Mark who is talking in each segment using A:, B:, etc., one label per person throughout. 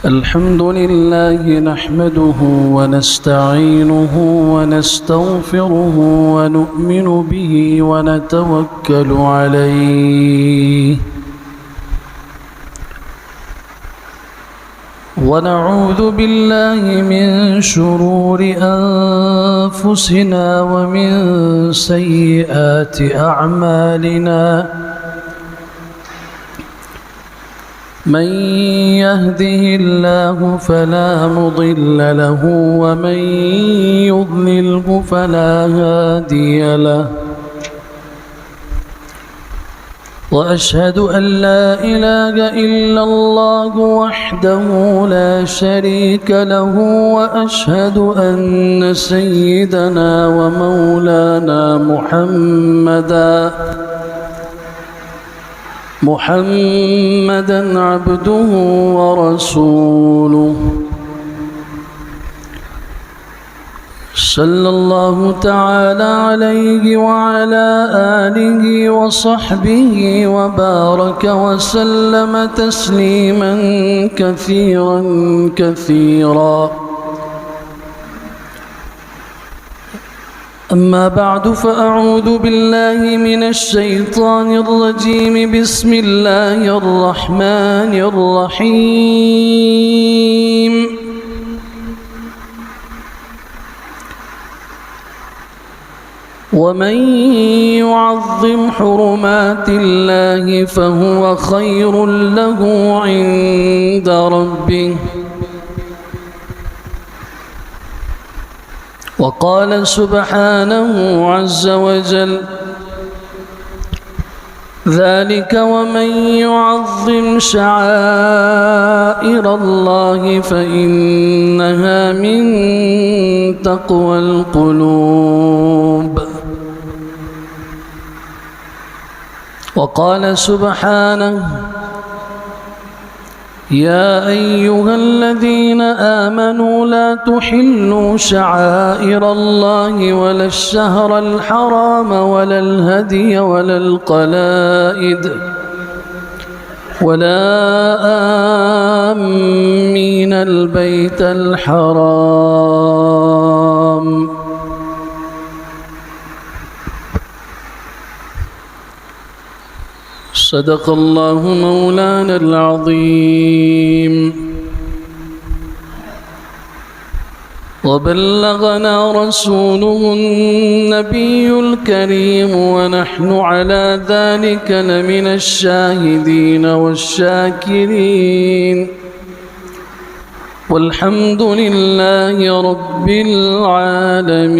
A: الحمد لله نحمده ونستعينه ونستغفره ونؤمن به ونتوكل عليه ونعوذ بالله من شرور أنفسنا ومن سيئات أعمالنا من يهده الله فلا مضل له ومن يضلله فلا هادي له وأشهد أن لا إله إلا الله وحده لا شريك له وأشهد أن سيدنا ومولانا محمدا عبده ورسوله صلى الله تعالى عليه وعلى آله وصحبه وبارك وسلم تسليما كثيرا كثيرا. أما بعد فأعوذ بالله من الشيطان الرجيم. بسم الله الرحمن الرحيم. ومن يعظم حرمات الله فهو خير له عند ربه. وقال سبحانه عز وجل: ذلك ومن يعظم شعائر الله فإنها من تقوى القلوب. وقال سبحانه: يا أيها الذين آمنوا لا تحلوا شعائر الله ولا الشهر الحرام ولا الهدي ولا القلائد ولا آمين البيت الحرام. صدق الله مولانا العظيم وبلغنا رسوله النبي الكريم ونحن على ذلك لمن الشاهدين والشاكرين والحمد لله رب العالمين.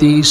A: 30,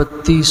A: 32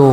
A: 2।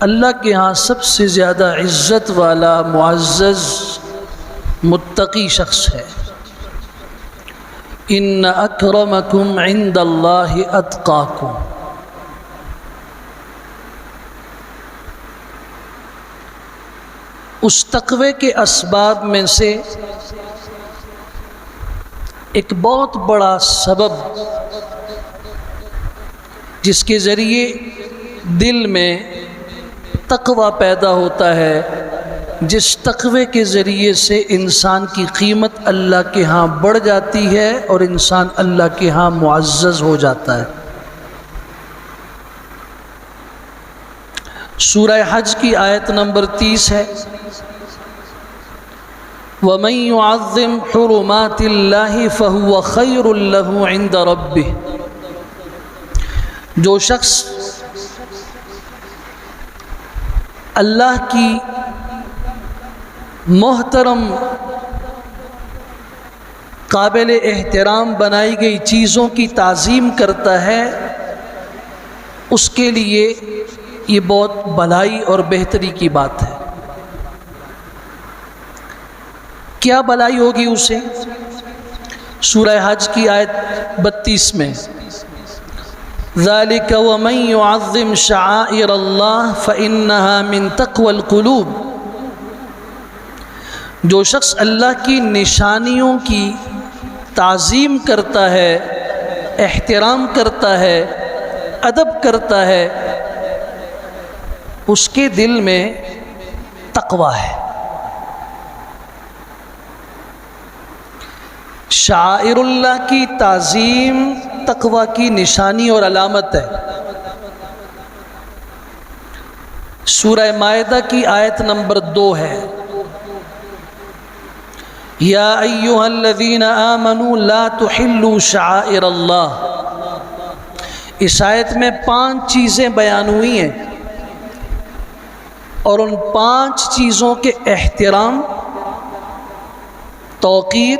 A: اللہ کے ہاں سب سے زیادہ عزت والا معزز متقی شخص ہے۔ ان اکرمکم عند اللہ اتقاکم۔ اس تقوی کے اسباب میں سے ایک بہت بڑا سبب جس کے ذریعے دل میں تقوی پیدا ہوتا ہے، جس تقوی کے ذریعے سے انسان کی قیمت اللہ کے ہاں بڑھ جاتی ہے اور انسان اللہ کے ہاں معزز ہو جاتا ہے۔ سورہ حج کی آیت نمبر 30 ہے، وَمَن يُعَظِّمْ حُرُمَاتِ اللَّهِ فَهُوَ خَيْرٌ لَهُ عِندَ رَبِّهِ۔ جو شخص اللہ کی محترم قابل احترام بنائی گئی چیزوں کی تعظیم کرتا ہے، اس کے لیے یہ بہت بھلائی اور بہتری کی بات ہے۔ کیا بھلائی ہوگی اسے؟ سورہ حج کی آیت 32 میں، ذَلِكَ وَمَن يُعَظِّمْ شَعَائِرَ اللَّهِ فَإِنَّهَا مِن تَقْوَى الْقُلُوبِ۔ جو شخص اللہ کی نشانیوں کی تعظیم کرتا ہے، احترام کرتا ہے، ادب کرتا ہے، اس کے دل میں تقوی ہے۔ شعائر اللہ کی تعظیم تقوی کی نشانی اور علامت ہے۔ سورہ مائدہ کی آیت نمبر 2 ہے، یا ایھا الذین آمنوا لا تحلوا شعائر اللہ۔ اس آیت میں 5 چیزیں بیان ہوئی ہیں اور ان 5 چیزوں کے احترام، توقیر،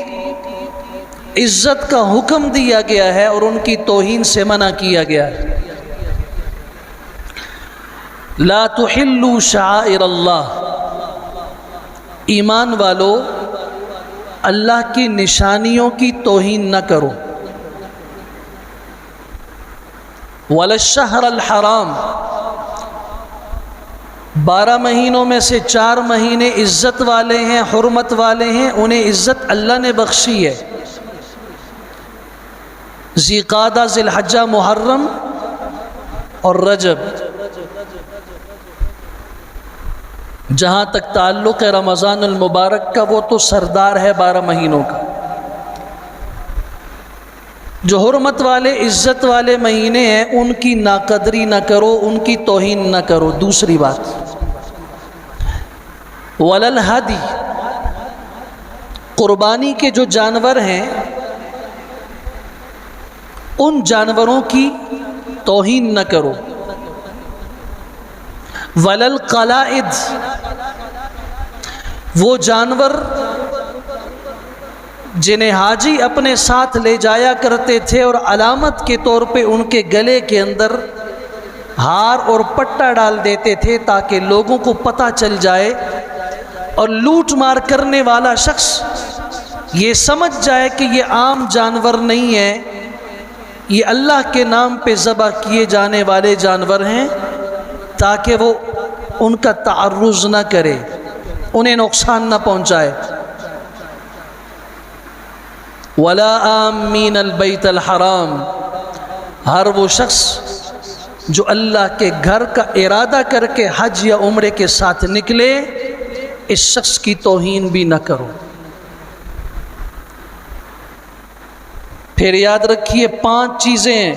A: عزت کا حکم دیا گیا ہے اور ان کی توہین سے منع کیا گیا ہے۔ لا تحلوا شعائر اللہ، ایمان والو اللہ کی نشانیوں کی توہین نہ کرو۔ ولا الشہر الحرام، 12 مہینوں میں سے 4 مہینے عزت والے ہیں، حرمت والے ہیں، انہیں عزت اللہ نے بخشی ہے۔ ذی قعدہ، ذی الحجہ، محرم اور رجب۔ جہاں تک تعلق ہے رمضان المبارک کا، وہ تو سردار ہے 12 مہینوں کا۔ جو حرمت والے، عزت والے مہینے ہیں، ان کی ناقدری نہ کرو، ان کی توہین نہ کرو۔ دوسری بات، ولا الہدی، قربانی کے جو جانور ہیں ان جانوروں کی توہین نہ کرو۔ ولا القلائد، وہ جانور جنہیں حاجی اپنے ساتھ لے جایا کرتے تھے اور علامت کے طور پہ ان کے گلے کے اندر ہار اور پٹا ڈال دیتے تھے تاکہ لوگوں کو پتہ چل جائے اور لوٹ مار کرنے والا شخص یہ سمجھ جائے کہ یہ عام جانور نہیں ہے، یہ اللہ کے نام پہ ذبح کیے جانے والے جانور ہیں، تاکہ وہ ان کا تعرض نہ کرے، انہیں نقصان نہ پہنچائے۔ ولا آمین البیت الحرام، ہر وہ شخص جو اللہ کے گھر کا ارادہ کر کے حج یا عمرے کے ساتھ نکلے، اس شخص کی توہین بھی نہ کرو۔ پھر یاد رکھیے 5 چیزیں ہیں۔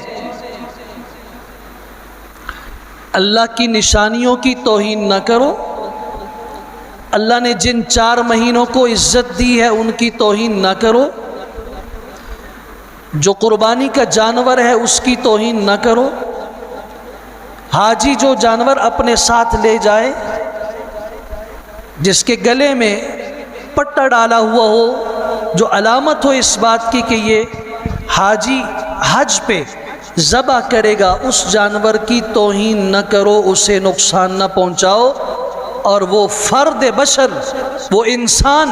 A: اللہ کی نشانیوں کی توہین نہ کرو، اللہ نے جن 4 مہینوں کو عزت دی ہے ان کی توہین نہ کرو، جو قربانی کا جانور ہے اس کی توہین نہ کرو، حاجی جو جانور اپنے ساتھ لے جائے جس کے گلے میں پٹا ڈالا ہوا ہو، جو علامت ہو اس بات کی کہ یہ حاجی حج پہ ذبح کرے گا اس جانور کی توہین نہ کرو، اسے نقصان نہ پہنچاؤ۔ اور وہ فرد بشر، وہ انسان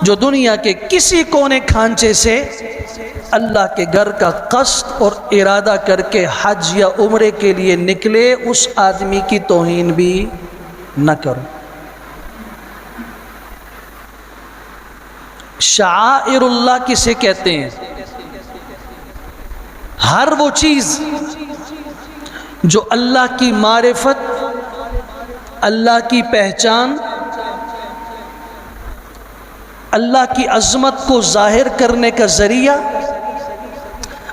A: جو دنیا کے کسی کونے کھانچے سے اللہ کے گھر کا قصد اور ارادہ کر کے حج یا عمرے کے لیے نکلے، اس آدمی کی توہین بھی نہ کرو۔ شعائر اللہ کسے کہتے ہیں؟ ہر وہ چیز جو اللہ کی معرفت، اللہ کی پہچان، اللہ کی عظمت کو ظاہر کرنے کا ذریعہ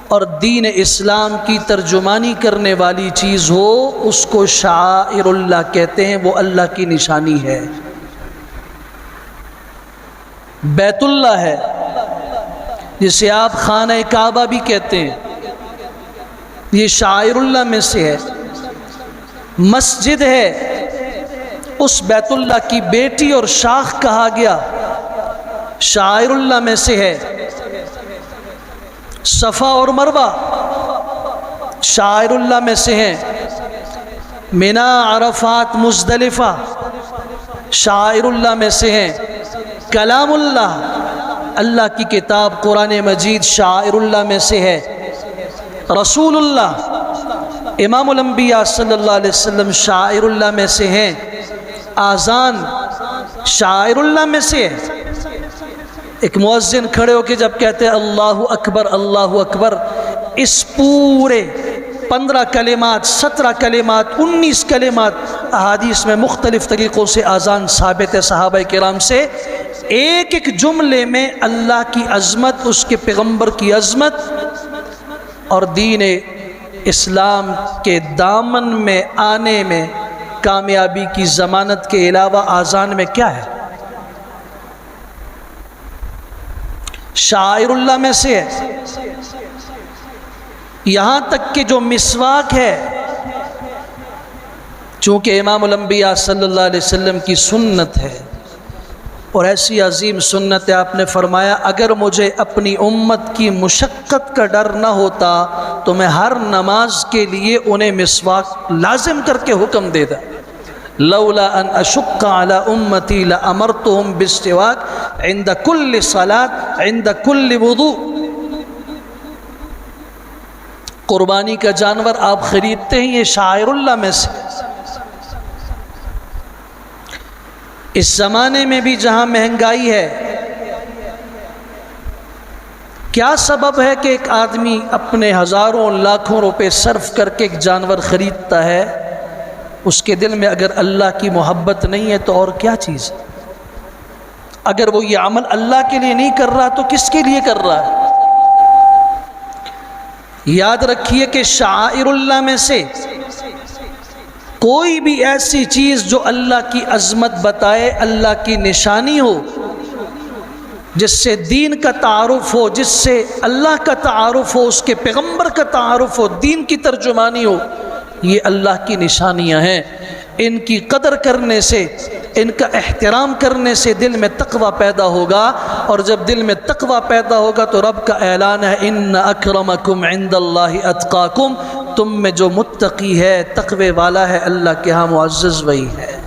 A: اور دین اسلام کی ترجمانی کرنے والی چیز ہو، اس کو شعائر اللہ کہتے ہیں، وہ اللہ کی نشانی ہے۔ بیت اللہ ہے جسے آپ خانہ کعبہ بھی کہتے ہیں، یہ شعائر اللہ میں سے ہے۔ مسجد ہے، اس بیت اللہ کی بیٹی اور شاخ کہا گیا، شعائر اللہ میں سے ہے۔ صفا اور مروہ شعائر اللہ میں سے ہیں۔ منا، عرفات، مزدلفہ شعائر اللہ میں سے ہیں۔ کلام اللہ، اللہ کی کتاب قرآن مجید شعائر اللہ میں سے ہے۔ رسول اللہ امام الانبیاء صلی اللہ علیہ وسلم شعائر اللہ میں سے ہیں۔ آذان شعائر اللہ میں سے ہے۔ ایک مؤذن کھڑے ہو کے جب کہتے ہیں اللہ اکبر اللہ اکبر، اس پورے 15 کلمات، 17 کلمات، 19 کلمات احادیث میں مختلف طریقوں سے آذان ثابت ہے صحابہ کرام سے، ایک ایک جملے میں اللہ کی عظمت، اس کے پیغمبر کی عظمت اور دین اسلام کے دامن میں آنے میں کامیابی کی ضمانت کے علاوہ آذان میں کیا ہے؟ شعائر اللہ میں سے ہے۔ یہاں تک کہ جو مسواک ہے، چونکہ امام الانبیاء صلی اللہ علیہ وسلم کی سنت ہے اور ایسی عظیم سنت ہے، آپ نے فرمایا اگر مجھے اپنی امت کی مشقت کا ڈر نہ ہوتا تو میں ہر نماز کے لیے انہیں مسواک لازم کر کے حکم دیتا۔ لولا ان اشق علی امتی لامرتهم بالسواک عند کل صلاۃ عند کل وضوء۔ قربانی کا جانور آپ خریدتے ہیں، یہ شعائر اللہ میں سے۔ اس زمانے میں بھی جہاں مہنگائی ہے، کیا سبب ہے کہ ایک آدمی اپنے ہزاروں لاکھوں روپے صرف کر کے ایک جانور خریدتا ہے؟ اس کے دل میں اگر اللہ کی محبت نہیں ہے تو اور کیا چیز ہے؟ اگر وہ یہ عمل اللہ کے لیے نہیں کر رہا تو کس کے لیے کر رہا ہے؟ یاد رکھیے کہ شعائر اللہ میں سے کوئی بھی ایسی چیز جو اللہ کی عظمت بتائے، اللہ کی نشانی ہو، جس سے دین کا تعارف ہو، جس سے اللہ کا تعارف ہو، اس کے پیغمبر کا تعارف ہو، دین کی ترجمانی ہو، یہ اللہ کی نشانیاں ہیں۔ ان کی قدر کرنے سے، ان کا احترام کرنے سے دل میں تقوی پیدا ہوگا، اور جب دل میں تقوی پیدا ہوگا تو رب کا اعلان ہے ان اکرمکم عند اللہ اتقاکم، تم میں جو متقی ہے، تقوی والا ہے، اللہ کے ہاں معزز وہی ہے۔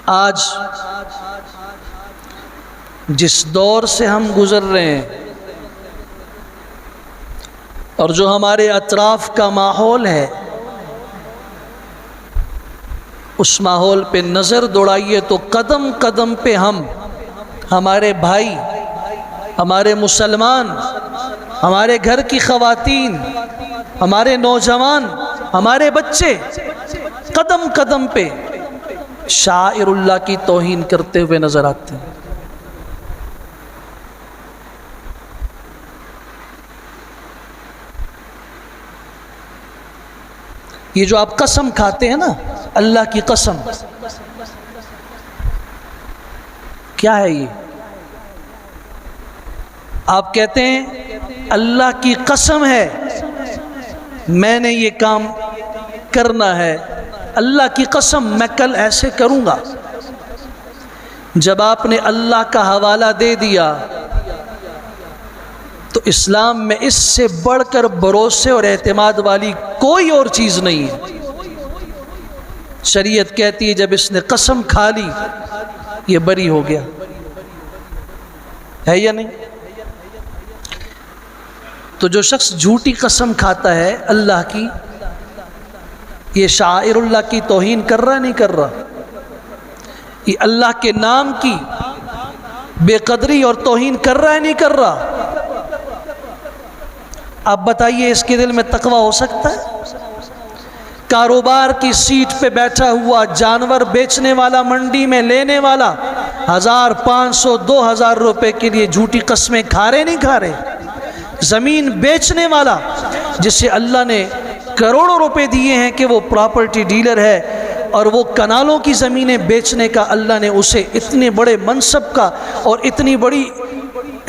A: آج جس دور سے ہم گزر رہے ہیں اور جو ہمارے اطراف کا ماحول ہے، اس ماحول پہ نظر دوڑائیے تو قدم قدم پہ ہمارے بھائی، ہمارے مسلمان، ہمارے گھر کی خواتین، ہمارے نوجوان، ہمارے بچے قدم قدم پہ شاعر اللہ کی توہین کرتے ہوئے نظر آتے ہیں۔ یہ جو آپ قسم کھاتے ہیں نا، اللہ کی قسم، کیا ہے یہ؟ آپ کہتے ہیں اللہ کی قسم ہے میں نے یہ کام کرنا ہے، اللہ کی قسم میں کل ایسے کروں گا۔ جب آپ نے اللہ کا حوالہ دے دیا اسلام میں اس سے بڑھ کر بھروسے اور اعتماد والی کوئی اور چیز نہیں ہے۔ شریعت کہتی ہے جب اس نے قسم کھا لی یہ بری ہو گیا، ہے یا نہیں؟ تو جو شخص جھوٹی قسم کھاتا ہے اللہ کی، یہ شاعر اللہ کی توہین کر رہا نہیں کر رہا؟ یہ اللہ کے نام کی بے قدری اور توہین کر رہا ہے نہیں کر رہا؟ آپ بتائیے اس کے دل میں تقوی ہو سکتا ہے؟ کاروبار کی سیٹ پہ بیٹھا ہوا جانور بیچنے والا، منڈی میں لینے والا 1000 500 2000 روپے کے لیے جھوٹی قسمیں کھا رہے نہیں کھا رہے؟ زمین بیچنے والا جسے اللہ نے کروڑوں روپے دیے ہیں کہ وہ پراپرٹی ڈیلر ہے اور وہ کنالوں کی زمینیں بیچنے کا اللہ نے اسے اتنے بڑے منصب کا اور اتنی بڑی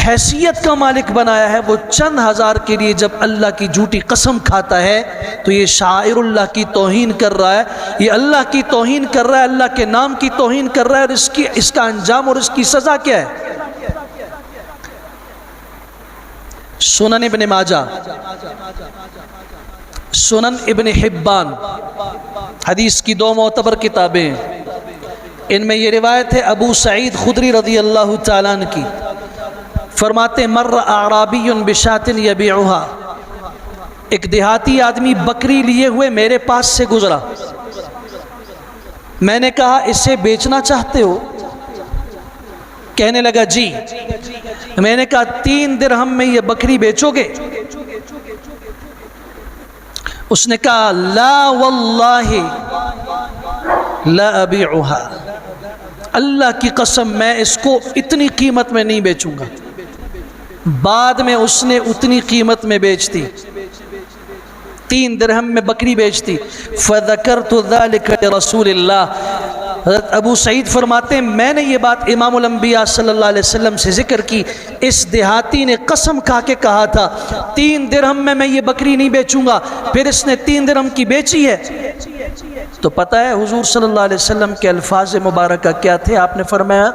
A: حیثیت کا مالک بنایا ہے، وہ چند ہزار کے لیے جب اللہ کی جھوٹی قسم کھاتا ہے تو یہ شاعر اللہ کی توہین کر رہا ہے، یہ اللہ کی توہین کر رہا ہے، اللہ کے نام کی توہین کر رہا ہے، اور اس کا انجام اور اس کی سزا کیا ہے؟ سنن ابن ماجہ، سنن ابن حبان، حدیث کی 2 معتبر کتابیں، ان میں یہ روایت ہے ابو سعید خدری رضی اللہ تعالیٰ عنہ کی، فرماتے مر اعرابی بشاۃ یبیعها، ایک دیہاتی آدمی بکری لیے ہوئے میرے پاس سے گزرا، میں نے کہا اسے بیچنا چاہتے ہو؟ کہنے لگا جی۔ میں نے کہا 3 درہم میں یہ بکری بیچو گے؟ اس نے کہا لا واللہ لا ابیعها، اللہ کی قسم میں اس کو اتنی قیمت میں نہیں بیچوں گا۔ بعد میں اس نے اتنی قیمت میں بیچ دی، 3 درہم میں بکری بیچتی۔ فذکرت ذلک لرسول اللہ، حضرت ابو سعید فرماتے ہیں میں نے یہ بات امام الانبیاء صلی اللہ علیہ وسلم سے ذکر کی، اس دیہاتی نے قسم کھا کے کہا تھا 3 درہم میں یہ بکری نہیں بیچوں گا، پھر اس نے 3 درہم کی بیچی ہے۔ تو پتہ ہے حضور صلی اللہ علیہ وسلم کے الفاظ مبارکہ کیا تھے؟ آپ نے فرمایا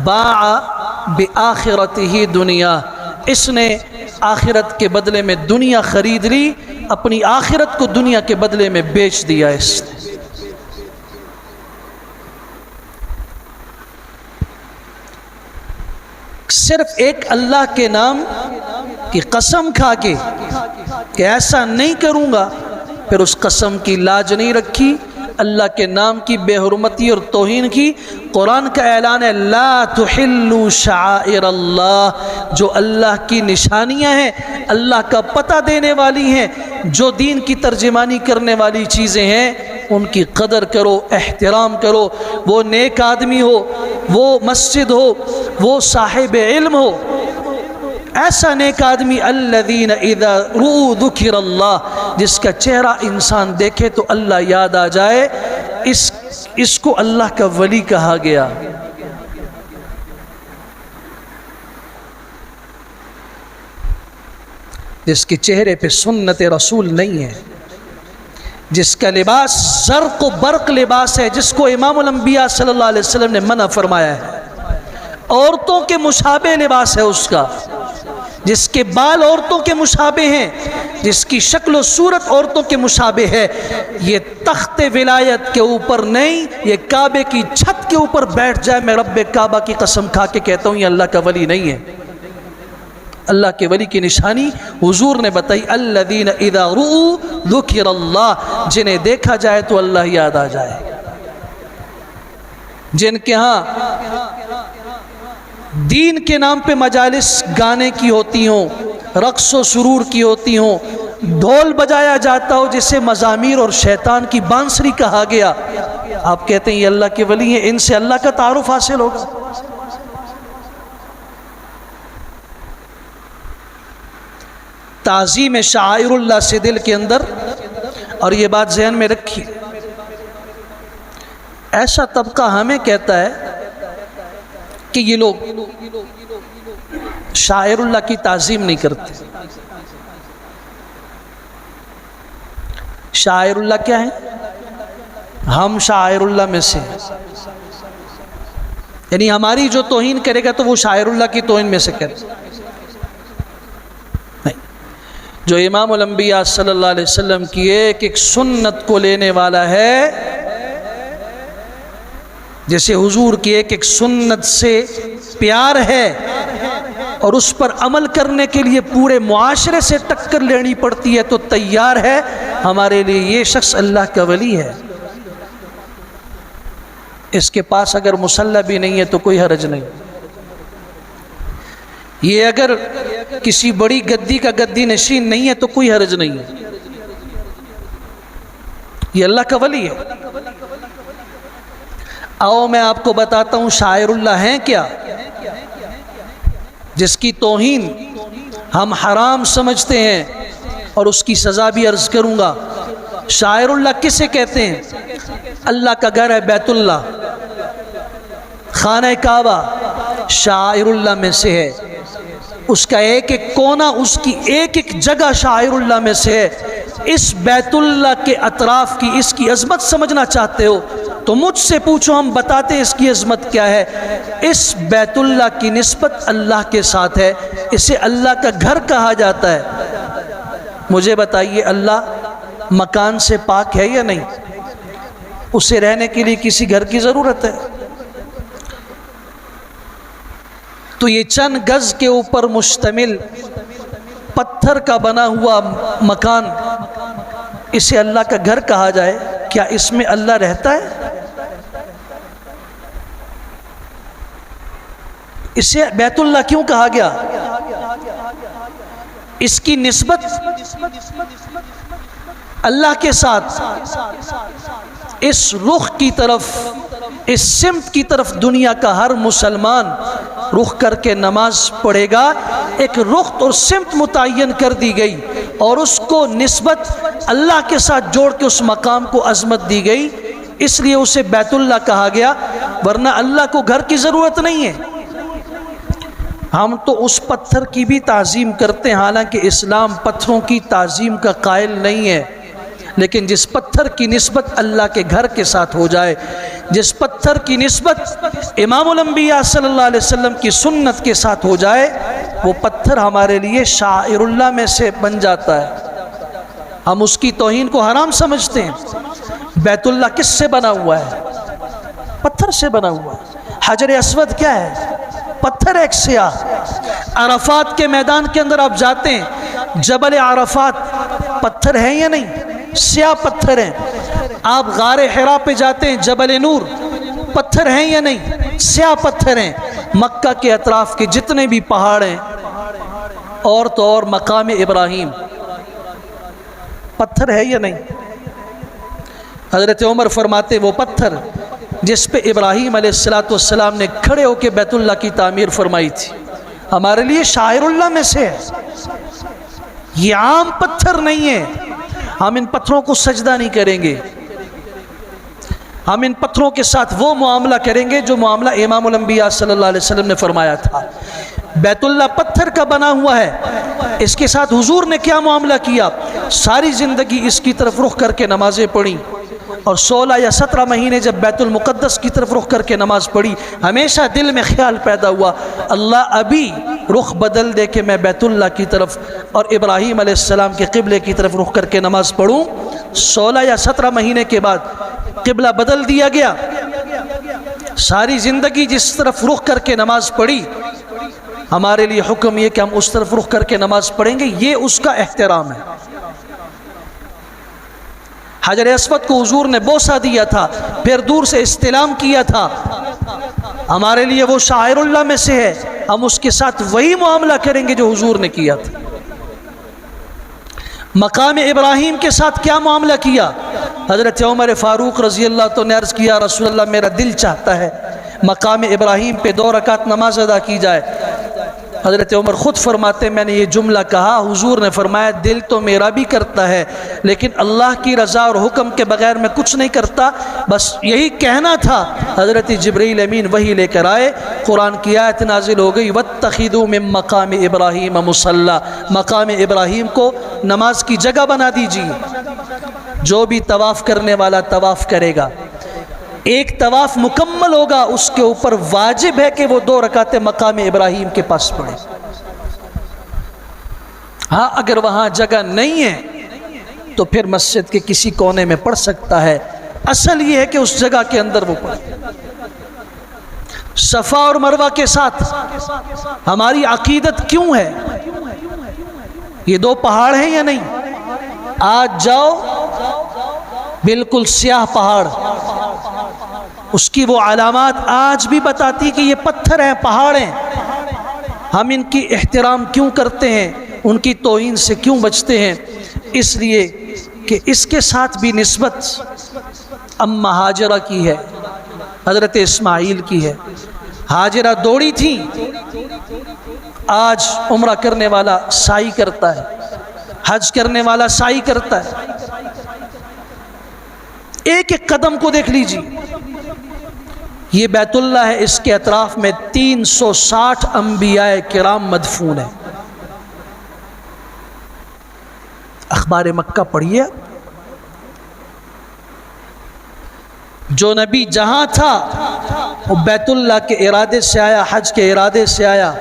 A: باع بآخرتہ دنیا، اس نے آخرت کے بدلے میں دنیا خرید لی، اپنی آخرت کو دنیا کے بدلے میں بیچ دیا اس نے۔ صرف ایک اللہ کے نام کی قسم کھا کے کہ ایسا نہیں کروں گا، پھر اس قسم کی لاج نہیں رکھی، اللہ کے نام کی بے حرمتی اور توہین کی۔ قرآن کا اعلان ہے لا تحلوا شعائر اللہ، جو اللہ کی نشانیاں ہیں، اللہ کا پتہ دینے والی ہیں، جو دین کی ترجمانی کرنے والی چیزیں ہیں، ان کی قدر کرو، احترام کرو، وہ نیک آدمی ہو، وہ مسجد ہو، وہ صاحب علم ہو، ایسا نیک آدمی الذین اذا رؤوا ذکر اللہ، جس کا چہرہ انسان دیکھے تو اللہ یاد آ جائے، اس کو اللہ کا ولی کہا گیا۔ جس کے چہرے پہ سنت رسول نہیں ہے، جس کا لباس زرق و برق لباس ہے، جس کو امام الانبیاء صلی اللہ علیہ وسلم نے منع فرمایا ہے، عورتوں کے مشابہ لباس ہے اس کا، جس کے بال عورتوں کے مشابہ ہیں، جس کی شکل و صورت عورتوں کے مشابہ ہے، یہ تخت ولایت کے اوپر نہیں، یہ کعبے کی چھت کے اوپر بیٹھ جائے، میں رب کعبہ کی قسم کھا کے کہتا ہوں یہ اللہ کا ولی نہیں ہے۔ اللہ کے ولی کی نشانی حضور نے بتائی الذین اذا رؤوا ذکر اللہ، جنہیں دیکھا جائے تو اللہ یاد آ جائے، جن کے ہاں دین کے نام پہ مجالس گانے کی ہوتی ہوں، رقص و سرور کی ہوتی ہوں، ڈھول بجایا جاتا ہو جسے مزامیر اور شیطان کی بانسری کہا گیا، آپ کہتے ہیں یہ اللہ کے ولی ہیں، ان سے اللہ کا تعارف حاصل ہوگا۔ تعظیم شعائر اللہ سے دل کے اندر، اور یہ بات ذہن میں رکھی، ایسا طبقہ ہمیں کہتا ہے کہ یہ لوگ شاعر اللہ کی تعظیم نہیں کرتے۔ شاعر اللہ کیا ہے؟ ہم شاعر اللہ میں سے، یعنی ہماری جو توہین کرے گا تو وہ شاعر اللہ کی توہین میں سے کرے۔ جو امام الانبیاء صلی اللہ علیہ وسلم کی ایک ایک سنت کو لینے والا ہے، جیسے حضور کی ایک ایک سنت سے پیار ہے اور اس پر عمل کرنے کے لیے پورے معاشرے سے ٹکر لینی پڑتی ہے تو تیار ہے، ہمارے لیے یہ شخص اللہ کا ولی ہے۔ اس کے پاس اگر مصلی بھی نہیں ہے تو کوئی حرج نہیں، یہ اگر کسی بڑی گدی کا گدی نشین نہیں ہے تو کوئی حرج نہیں ہے، یہ اللہ کا ولی ہے۔ آؤ میں آپ کو بتاتا ہوں شاعر اللہ ہیں کیا، جس کی توہین ہم حرام سمجھتے ہیں اور اس کی سزا بھی عرض کروں گا۔ شاعر اللہ کسے کہتے ہیں؟ اللہ کا گھر ہے بیت اللہ، خانہ کعبہ شاعر اللہ میں سے ہے، اس کا ایک ایک کونا، اس کی ایک ایک جگہ شاعر اللہ میں سے ہے۔ اس بیت اللہ کے اطراف کی اس کی عظمت سمجھنا چاہتے ہو تو مجھ سے پوچھو، ہم بتاتے ہیں اس کی عظمت کیا ہے۔ اس بیت اللہ کی نسبت اللہ کے ساتھ ہے، اسے اللہ کا گھر کہا جاتا ہے۔ مجھے بتائیے اللہ مکان سے پاک ہے یا نہیں؟ اسے رہنے کے لیے کسی گھر کی ضرورت ہے؟ تو یہ چند گز کے اوپر مشتمل پتھر کا بنا ہوا مکان، اسے اللہ کا گھر کہا جائے، کیا اس میں اللہ رہتا ہے؟ اسے بیت اللہ کیوں کہا گیا؟ اس کی نسبت اللہ کے ساتھ، اس رخ کی طرف، اس سمت کی طرف دنیا کا ہر مسلمان رخ کر کے نماز پڑھے گا۔ ایک رخ اور سمت متعین کر دی گئی اور اس کو نسبت اللہ کے ساتھ جوڑ کے اس مقام کو عظمت دی گئی، اس لیے اسے بیت اللہ کہا گیا، ورنہ اللہ کو گھر کی ضرورت نہیں ہے۔ ہم تو اس پتھر کی بھی تعظیم کرتے ہیں، حالانکہ اسلام پتھروں کی تعظیم کا قائل نہیں ہے، لیکن جس پتھر کی نسبت اللہ کے گھر کے ساتھ ہو جائے، جس پتھر کی نسبت امام الانبیاء صلی اللہ علیہ وسلم کی سنت کے ساتھ ہو جائے، وہ پتھر ہمارے لیے شاعر اللہ میں سے بن جاتا ہے۔ ہم اس کی توہین کو حرام سمجھتے ہیں۔ بیت اللہ کس سے بنا ہوا ہے؟ پتھر سے بنا ہوا ہے۔ حجر اسود کیا ہے؟ پتھر ایک سیاہ۔ عرفات کے میدان کے اندر آپ جاتے ہیں، جبل عرفات پتھر ہیں یا نہیں؟ سیاہ پتھر ہیں۔ آپ غار حرا پہ جاتے ہیں، جبل نور پتھر ہیں یا نہیں؟ سیاہ پتھر ہیں۔ مکہ کے اطراف کے جتنے بھی پہاڑ ہیں، اور تو اور مقام ابراہیم پتھر ہے یا نہیں؟ حضرت عمر فرماتے وہ پتھر جس پہ ابراہیم علیہ السلام نے کھڑے ہو کے بیت اللہ کی تعمیر فرمائی تھی، ہمارے لیے شاعر اللہ میں سے ہے۔ یہ عام پتھر نہیں ہے، ہم ان پتھروں کو سجدہ نہیں کریں گے، ہم ان پتھروں کے ساتھ وہ معاملہ کریں گے جو معاملہ امام الانبیاء صلی اللہ علیہ وسلم نے فرمایا تھا۔ بیت اللہ پتھر کا بنا ہوا ہے، اس کے ساتھ حضور نے کیا معاملہ کیا؟ ساری زندگی اس کی طرف رخ کر کے نمازیں پڑھی، اور 16 یا 17 مہینے جب بیت المقدس کی طرف رخ کر کے نماز پڑھی، ہمیشہ دل میں خیال پیدا ہوا اللہ ابھی رخ بدل دے کہ میں بیت اللہ کی طرف اور ابراہیم علیہ السلام کے قبلے کی طرف رخ کر کے نماز پڑھوں۔ 16 یا 17 مہینے کے بعد قبلہ بدل دیا گیا، ساری زندگی جس طرف رخ کر کے نماز پڑھی، ہمارے لیے حکم یہ کہ ہم اس طرف رخ کر کے نماز پڑھیں گے، یہ اس کا احترام ہے۔ حجر اسود کو حضور نے بوسہ دیا تھا، پھر دور سے استلام کیا تھا، ہمارے لیے وہ شاعر اللہ میں سے ہے، ہم اس کے ساتھ وہی معاملہ کریں گے جو حضور نے کیا تھا۔ مقام ابراہیم کے ساتھ کیا معاملہ کیا؟ حضرت عمر فاروق رضی اللہ عنہ نے عرض کیا رسول اللہ میرا دل چاہتا ہے مقام ابراہیم پہ 2 رکعت نماز ادا کی جائے۔ حضرت عمر خود فرماتے میں نے یہ جملہ کہا، حضور نے فرمایا دل تو میرا بھی کرتا ہے، لیکن اللہ کی رضا اور حکم کے بغیر میں کچھ نہیں کرتا، بس یہی کہنا تھا۔ حضرت جبریل امین وحی لے کر آئے، قرآن کی آیت نازل ہو گئی وَاتَّخِذُوا مِن مَّقَامِ إِبْرَاهِيمَ مُصَلًّى، مقام ابراہیم کو نماز کی جگہ بنا دیجیے۔ جو بھی طواف کرنے والا طواف کرے گا، ایک طواف مکمل ہوگا، اس کے اوپر واجب ہے کہ وہ 2 رکعتیں مقام ابراہیم کے پاس پڑھے۔ ہاں اگر وہاں جگہ نہیں ہے تو پھر مسجد کے کسی کونے میں پڑھ سکتا ہے، اصل یہ ہے کہ اس جگہ کے اندر وہ پڑھے۔ صفا اور مروہ کے ساتھ ہماری عقیدت کیوں ہے؟ یہ دو پہاڑ ہیں یا نہیں؟ آج جاؤ بالکل سیاہ پہاڑ، اس کی وہ علامات آج بھی بتاتی کہ یہ پتھر ہیں، پہاڑ ہیں۔ ہم ان کی احترام کیوں کرتے ہیں، ان کی توہین سے کیوں بچتے ہیں؟ اس لیے کہ اس کے ساتھ بھی نسبت اماں ہاجرہ کی ہے، حضرت اسماعیل کی ہے۔ ہاجرہ دوڑی تھی، آج عمرہ کرنے والا سعی کرتا ہے، حج کرنے والا سعی کرتا ہے۔ ایک ایک قدم کو دیکھ لیجیے، یہ بیت اللہ ہے، اس کے اطراف میں 360 انبیاء کرام مدفون ہیں۔ اخبار مکہ پڑھیے، جو نبی جہاں تھا وہ بیت اللہ کے ارادے سے آیا، حج کے ارادے سے آیا،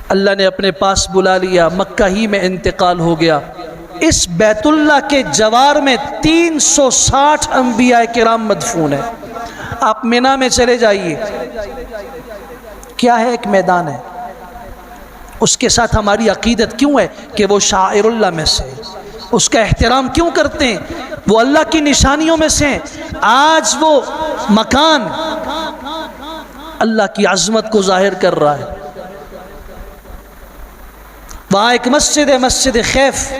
A: اللہ نے اپنے پاس بلا لیا، مکہ ہی میں انتقال ہو گیا۔ اس بیت اللہ کے جوار میں 360 انبیاء کرام مدفون ہیں۔ آپ مینا میں چلے جائیے، کیا ہے؟ ایک میدان ہے، اس کے ساتھ ہماری عقیدت کیوں ہے کہ وہ شاعر اللہ میں سے، اس کا احترام کیوں کرتے ہیں؟ وہ اللہ کی نشانیوں میں سے ہیں۔ آج وہ مکان اللہ کی عظمت کو ظاہر کر رہا ہے۔ وہاں ایک مسجد ہے، مسجد خیف،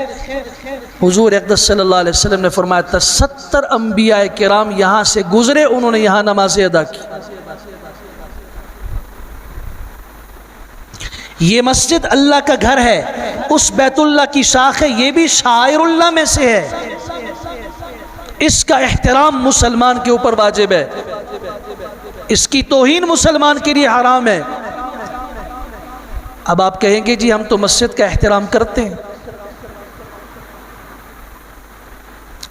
A: حضور اقدس صلی اللہ علیہ وسلم نے فرمایا تھا 70 انبیاء کرام یہاں سے گزرے، انہوں نے یہاں نمازیں ادا کی۔ یہ مسجد اللہ کا گھر ہے، اس بیت اللہ کی شاخ ہے، یہ بھی شاعر اللہ میں سے ہے۔ اس کا احترام مسلمان کے اوپر واجب ہے، اس کی توہین مسلمان کے لیے حرام ہے۔ اب آپ کہیں گے جی ہم تو مسجد کا احترام کرتے ہیں،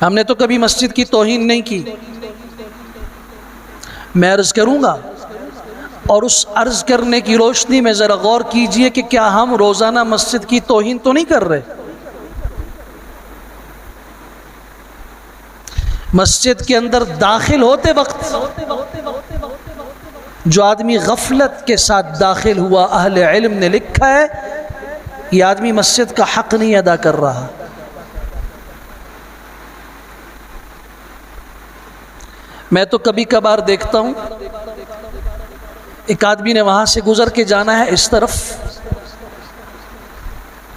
A: ہم نے تو کبھی مسجد کی توہین نہیں کی۔ میں عرض کروں گا، اور اس عرض کرنے کی روشنی میں ذرا غور کیجئے کہ کیا ہم روزانہ مسجد کی توہین تو نہیں کر رہے؟ مسجد کے اندر داخل ہوتے وقت جو آدمی غفلت کے ساتھ داخل ہوا، اہل علم نے لکھا ہے یہ آدمی مسجد کا حق نہیں ادا کر رہا۔ میں تو کبھی کبھار دیکھتا ہوں ایک آدمی نے وہاں سے گزر کے جانا ہے اس طرف،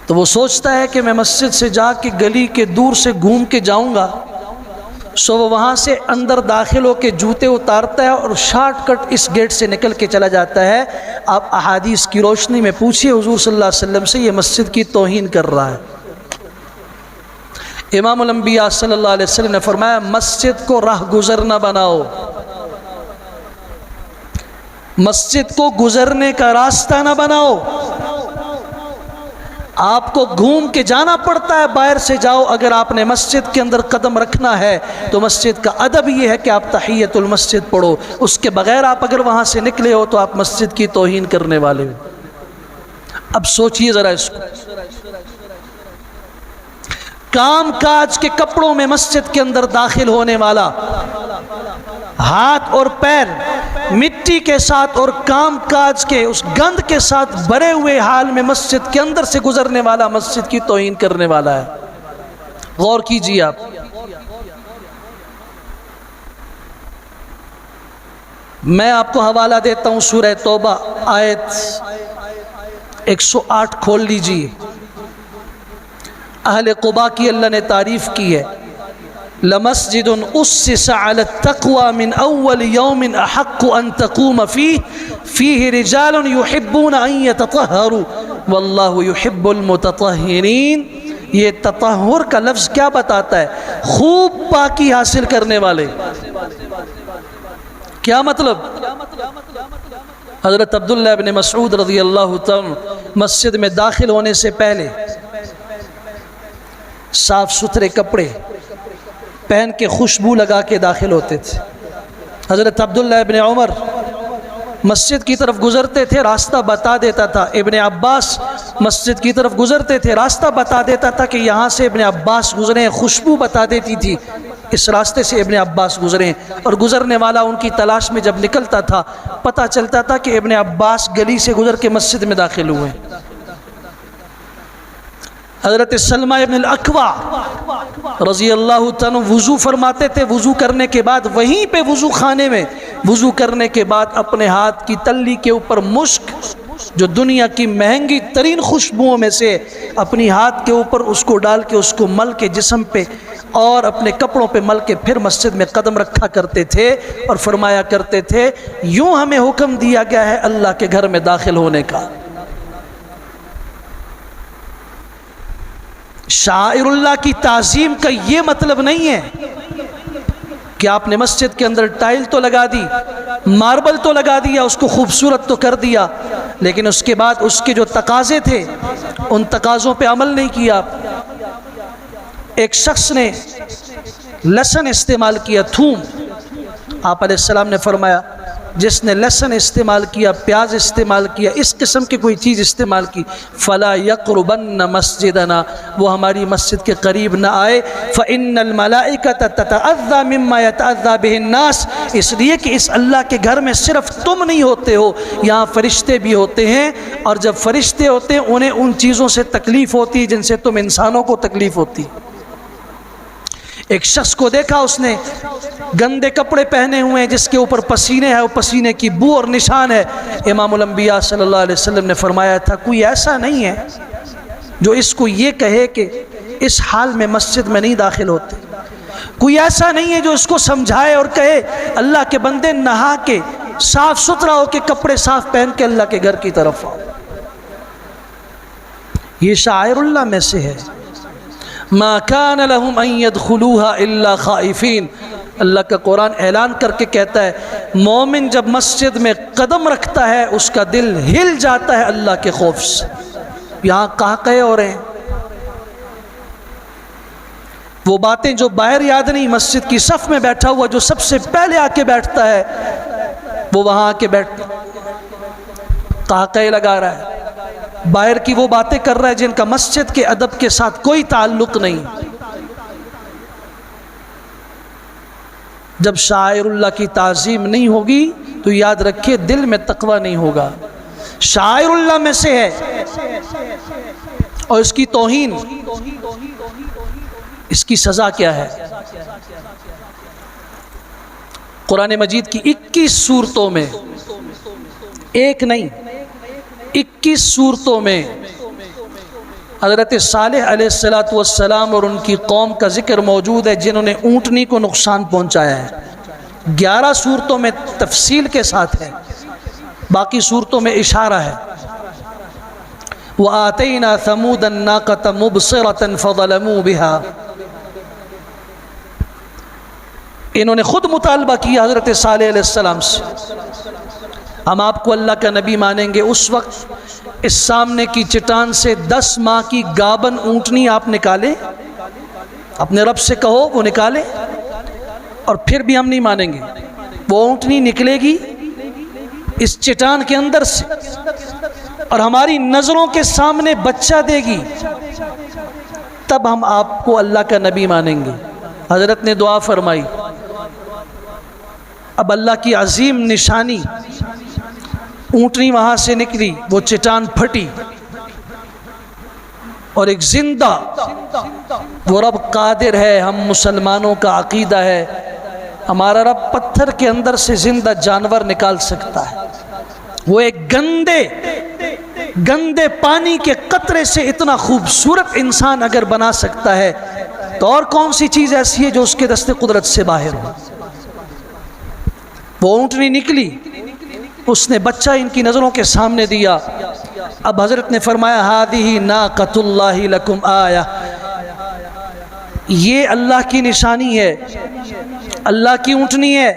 A: تو وہ سوچتا ہے کہ میں مسجد سے جا کے گلی کے دور سے گھوم کے جاؤں گا، سو وہ وہاں سے اندر داخل ہو کے جوتے اتارتا ہے اور شارٹ کٹ اس گیٹ سے نکل کے چلا جاتا ہے۔ آپ احادیث کی روشنی میں پوچھئے حضور صلی اللہ علیہ وسلم سے، یہ مسجد کی توہین کر رہا ہے۔ امام الانبیاء صلی اللہ علیہ وسلم نے فرمایا مسجد کو راہ گزر نہ بناؤ، مسجد کو گزرنے کا راستہ نہ بناؤ۔ آپ کو گھوم کے جانا پڑتا ہے، باہر سے جاؤ، اگر آپ نے مسجد کے اندر قدم رکھنا ہے تو مسجد کا ادب یہ ہے کہ آپ تحیۃ المسجد پڑھو، اس کے بغیر آپ اگر وہاں سے نکلے ہو تو آپ مسجد کی توہین کرنے والے ہو۔ اب سوچئے ذرا اس کو، کام کاج کے کپڑوں میں مسجد کے اندر داخل ہونے والا، ہاتھ اور پیر مٹی کے ساتھ اور کام کاج کے اس گند کے ساتھ بھرے ہوئے حال میں مسجد کے اندر سے گزرنے والا مسجد کی توہین کرنے والا ہے۔ غور کیجیے آپ، میں آپ کو حوالہ دیتا ہوں سورہ توبہ آیت 108 کھول لیجیے۔ اہل قباء کی اللہ نے تعریف کی ہے، لمسجد اسس علی التقوی من اول یوم احق ان تقوم فیہ رجال یحبون ان یتطہروا واللہ یحب المتطہرین۔ یہ تطہر کا لفظ کیا بتاتا ہے؟ خوب پاکی حاصل کرنے والے۔ کیا مطلب؟ حضرت عبداللہ ابن مسعود رضی اللہ تعالیٰ مسجد میں داخل ہونے سے پہلے صاف ستھرے کپڑے پہن کے خوشبو لگا کے داخل ہوتے تھے۔ حضرت عبداللہ ابن عمر مسجد کی طرف گزرتے تھے، راستہ بتا دیتا تھا۔ ابن عباس مسجد کی طرف گزرتے تھے، راستہ بتا دیتا تھا کہ یہاں سے ابن عباس گزرے ہیں، خوشبو بتا دیتی تھی اس راستے سے ابن عباس گزرے ہیں، اور گزرنے والا ان کی تلاش میں جب نکلتا تھا پتہ چلتا تھا کہ ابن عباس گلی سے گزر کے مسجد میں داخل ہوئے۔ حضرت سلمہ ابن الاکوع رضی اللہ تعالیٰ وضو فرماتے تھے، وضو کرنے کے بعد وہیں پہ وضو خانے میں وضو کرنے کے بعد اپنے ہاتھ کی تلی کے اوپر مشک، جو دنیا کی مہنگی ترین خوشبوؤں میں سے، اپنی ہاتھ کے اوپر اس کو ڈال کے اس کو مل کے جسم پہ اور اپنے کپڑوں پہ مل کے پھر مسجد میں قدم رکھا کرتے تھے اور فرمایا کرتے تھے یوں ہمیں حکم دیا گیا ہے اللہ کے گھر میں داخل ہونے کا۔ شاعر اللہ کی تعظیم کا یہ مطلب نہیں ہے کہ آپ نے مسجد کے اندر ٹائل تو لگا دی، ماربل تو لگا دیا، اس کو خوبصورت تو کر دیا، لیکن اس کے بعد اس کے جو تقاضے تھے ان تقاضوں پہ عمل نہیں کیا۔ ایک شخص نے لہسن استعمال کیا، تھوم، آپ علیہ السلام نے فرمایا جس نے لہسن استعمال کیا، پیاز استعمال کیا، اس قسم کی کوئی چیز استعمال کی، فلا یقربن مسجدنا، وہ ہماری مسجد کے قریب نہ آئے، فإن الملائکۃ تتأذی مما یتأذی بہ الناس، اس لیے کہ اس اللہ کے گھر میں صرف تم نہیں ہوتے ہو، یہاں فرشتے بھی ہوتے ہیں، اور جب فرشتے ہوتے ہیں انہیں ان چیزوں سے تکلیف ہوتی جن سے تم انسانوں کو تکلیف ہوتی۔ ایک شخص کو دیکھا، اس نے گندے کپڑے پہنے ہوئے ہیں جس کے اوپر پسینے ہے، وہ پسینے کی بو اور نشان ہے۔ امام الانبیاء صلی اللہ علیہ وسلم نے فرمایا تھا کوئی ایسا نہیں ہے جو اس کو یہ کہے کہ اس حال میں مسجد میں نہیں داخل ہوتے، کوئی ایسا نہیں ہے جو اس کو سمجھائے اور کہے اللہ کے بندے نہا کے صاف ستھرا ہو کے کپڑے صاف پہن کے اللہ کے گھر کی طرف آؤ۔ یہ شاعر اللہ میں سے ہے۔ ما کان لہم ان یدخلوها الا خائفین، اللہ کا قرآن اعلان کر کے کہتا ہے مومن جب مسجد میں قدم رکھتا ہے اس کا دل ہل جاتا ہے اللہ کے خوف سے۔ یہاں قہقہے ہو رہے ہیں، وہ باتیں جو باہر یاد نہیں، مسجد کی صف میں بیٹھا ہوا جو سب سے پہلے آ کے بیٹھتا ہے وہ وہاں آ کے قہقہے لگا رہا ہے، باہر کی وہ باتیں کر رہا ہے جن کا مسجد کے ادب کے ساتھ کوئی تعلق نہیں۔ جب شاعر اللہ کی تعظیم نہیں ہوگی تو یاد رکھیے دل میں تقوی نہیں ہوگا۔ شاعر اللہ میں سے ہے اور اس کی توہین، اس کی سزا کیا ہے؟ قرآن مجید کی 21 سورتوں میں، ایک نہیں 21 سورتوں میں حضرت صالح علیہ السلام اور ان کی قوم کا ذکر موجود ہے جنہوں نے اونٹنی کو نقصان پہنچایا ہے۔ 11 سورتوں میں تفصیل کے ساتھ ہے، باقی سورتوں میں اشارہ ہے۔ وَآتَيْنَا ثَمُودَ النَّاقَةَ مُبْصِرَةً فَظَلَمُوا بِهَا، انہوں نے خود مطالبہ کیا حضرت صالح علیہ السلام سے ہم آپ کو اللہ کا نبی مانیں گے۔ اس وقت اس سامنے کی چٹان سے 10 ماہ کی گابن اونٹنی آپ نکالیں، اپنے رب سے کہو وہ نکالے، اور پھر بھی ہم نہیں مانیں گے۔ وہ اونٹنی نکلے گی اس چٹان کے اندر سے اور ہماری نظروں کے سامنے بچہ دے گی، تب ہم آپ کو اللہ کا نبی مانیں گے۔ حضرت نے دعا فرمائی، اب اللہ کی عظیم نشانی، اونٹنی وہاں سے نکلی، وہ چٹان پھٹی اور ایک زندہ، وہ رب قادر ہے، ہم مسلمانوں کا عقیدہ ہے ہمارا رب پتھر کے اندر سے زندہ جانور نکال سکتا ہے۔ وہ ایک گندے پانی کے قطرے سے اتنا خوبصورت انسان اگر بنا سکتا ہے تو اور کون سی چیز ایسی ہے جو اس کے دست قدرت سے باہر ہو؟ وہ اونٹنی نکلی، اس نے بچہ ان کی نظروں کے سامنے دیا۔ اب حضرت نے فرمایا ہذہ ناقۃ اللہ لکم آیہ، یہ اللہ کی نشانی ہے، اللہ کی اونٹنی ہے۔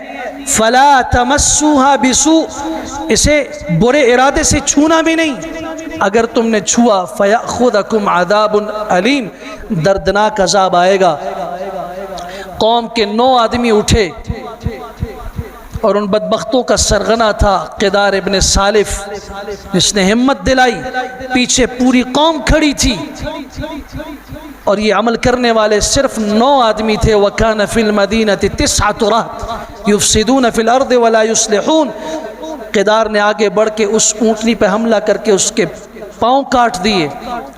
A: فلا تمسوها بسوء، اسے برے ارادے سے چھونا بھی نہیں، اگر تم نے چھوا فیأخذکم عذاب علیم، دردناک عذاب آئے گا۔ قوم کے 9 آدمی اٹھے اور ان بدبختوں کا سرغنہ تھا قدار ابن سالف، جس نے ہمت دلائی، پیچھے پوری قوم کھڑی تھی، اور یہ عمل کرنے والے صرف 9 آدمی تھے۔ وَكَانَ فِي الْمَدِينَةِ 9 رَهْطٌ يُفْسِدُونَ فِي الْأَرْضِ وَلَا يُصْلِحُونَ۔ قدار نے آگے بڑھ کے اس اونٹنی پہ حملہ کر کے اس کے پاؤں کاٹ دیے۔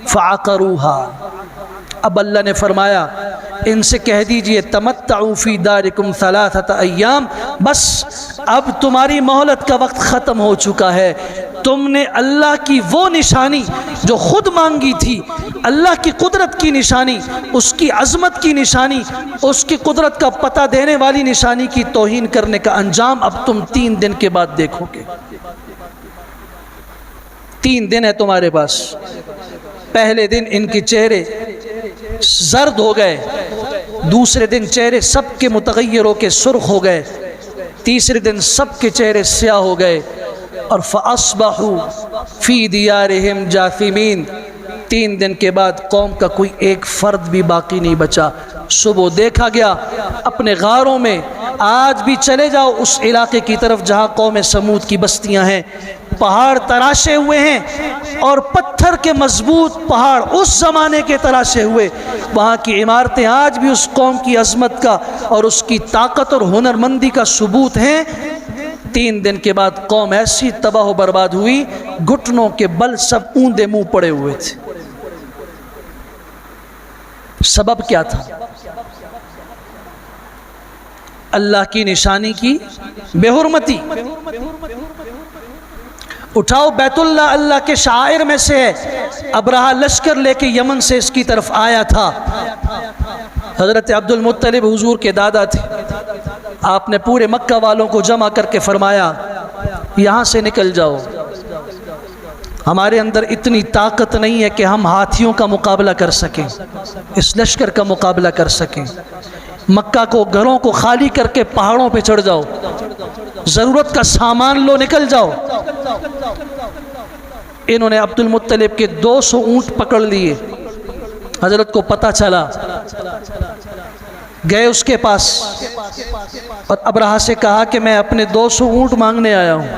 A: فَعَقَرُوهَا، اب اللہ نے فرمایا ان سے کہہ دیجئے تمتعوا فی دارکم 3 ایام، بس اب تمہاری مہلت کا وقت ختم ہو چکا ہے۔ تم نے اللہ کی وہ نشانی جو خود مانگی تھی، اللہ کی قدرت کی نشانی، اس کی عظمت کی نشانی، اس کی قدرت کا پتہ دینے والی نشانی کی توہین کرنے کا انجام اب تم 3 دن کے بعد دیکھو گے۔ 3 دن ہے تمہارے پاس۔ پہلے دن ان کے چہرے زرد ہو گئے، دوسرے دن چہرے سب کے متغیر ہو کے سرخ ہو گئے، تیسرے دن سب کے چہرے سیاہ ہو گئے، اور فَأَصْبَحُوا فِي دِيَارِهِمْ جَاثِمِينَ۔ 3 دن کے بعد قوم کا کوئی ایک فرد بھی باقی نہیں بچا۔ صبح دیکھا گیا اپنے غاروں میں، آج بھی چلے جاؤ اس علاقے کی طرف جہاں قوم سمود کی بستیاں ہیں، پہاڑ تراشے ہوئے ہیں، اور پتھر کے مضبوط پہاڑ اس زمانے کے تراشے ہوئے، وہاں کی عمارتیں آج بھی اس قوم کی عظمت کا اور اس کی طاقت اور ہنرمندی کا ثبوت ہیں۔ 3 دن کے بعد قوم ایسی تباہ و برباد ہوئی، گھٹنوں کے بل سب اوندے منہ پڑے ہوئے تھے۔ سبب کیا تھا؟ اللہ کی نشانی کی بے حرمتی۔ اٹھاؤ بیت اللہ اللہ کے شعائر میں سے ہے۔ ابرہہ لشکر لے کے یمن سے اس کی طرف آیا تھا۔ حضرت عبد المطلب حضور کے دادا تھے۔ آپ نے پورے مکہ والوں کو جمع کر کے فرمایا یہاں سے نکل جاؤ، ہمارے اندر اتنی طاقت نہیں ہے کہ ہم ہاتھیوں کا مقابلہ کر سکیں، اس لشکر کا مقابلہ کر سکیں۔ مکہ کو گھروں کو خالی کر کے پہاڑوں پہ چڑھ جاؤ، ضرورت کا سامان لو، نکل جاؤ۔ انہوں نے عبد المطلب کے 200 اونٹ پکڑ لیے۔ حضرت کو پتہ چلا، گئے اس کے پاس اور ابرہہ سے کہا کہ میں اپنے 200 اونٹ مانگنے آیا ہوں۔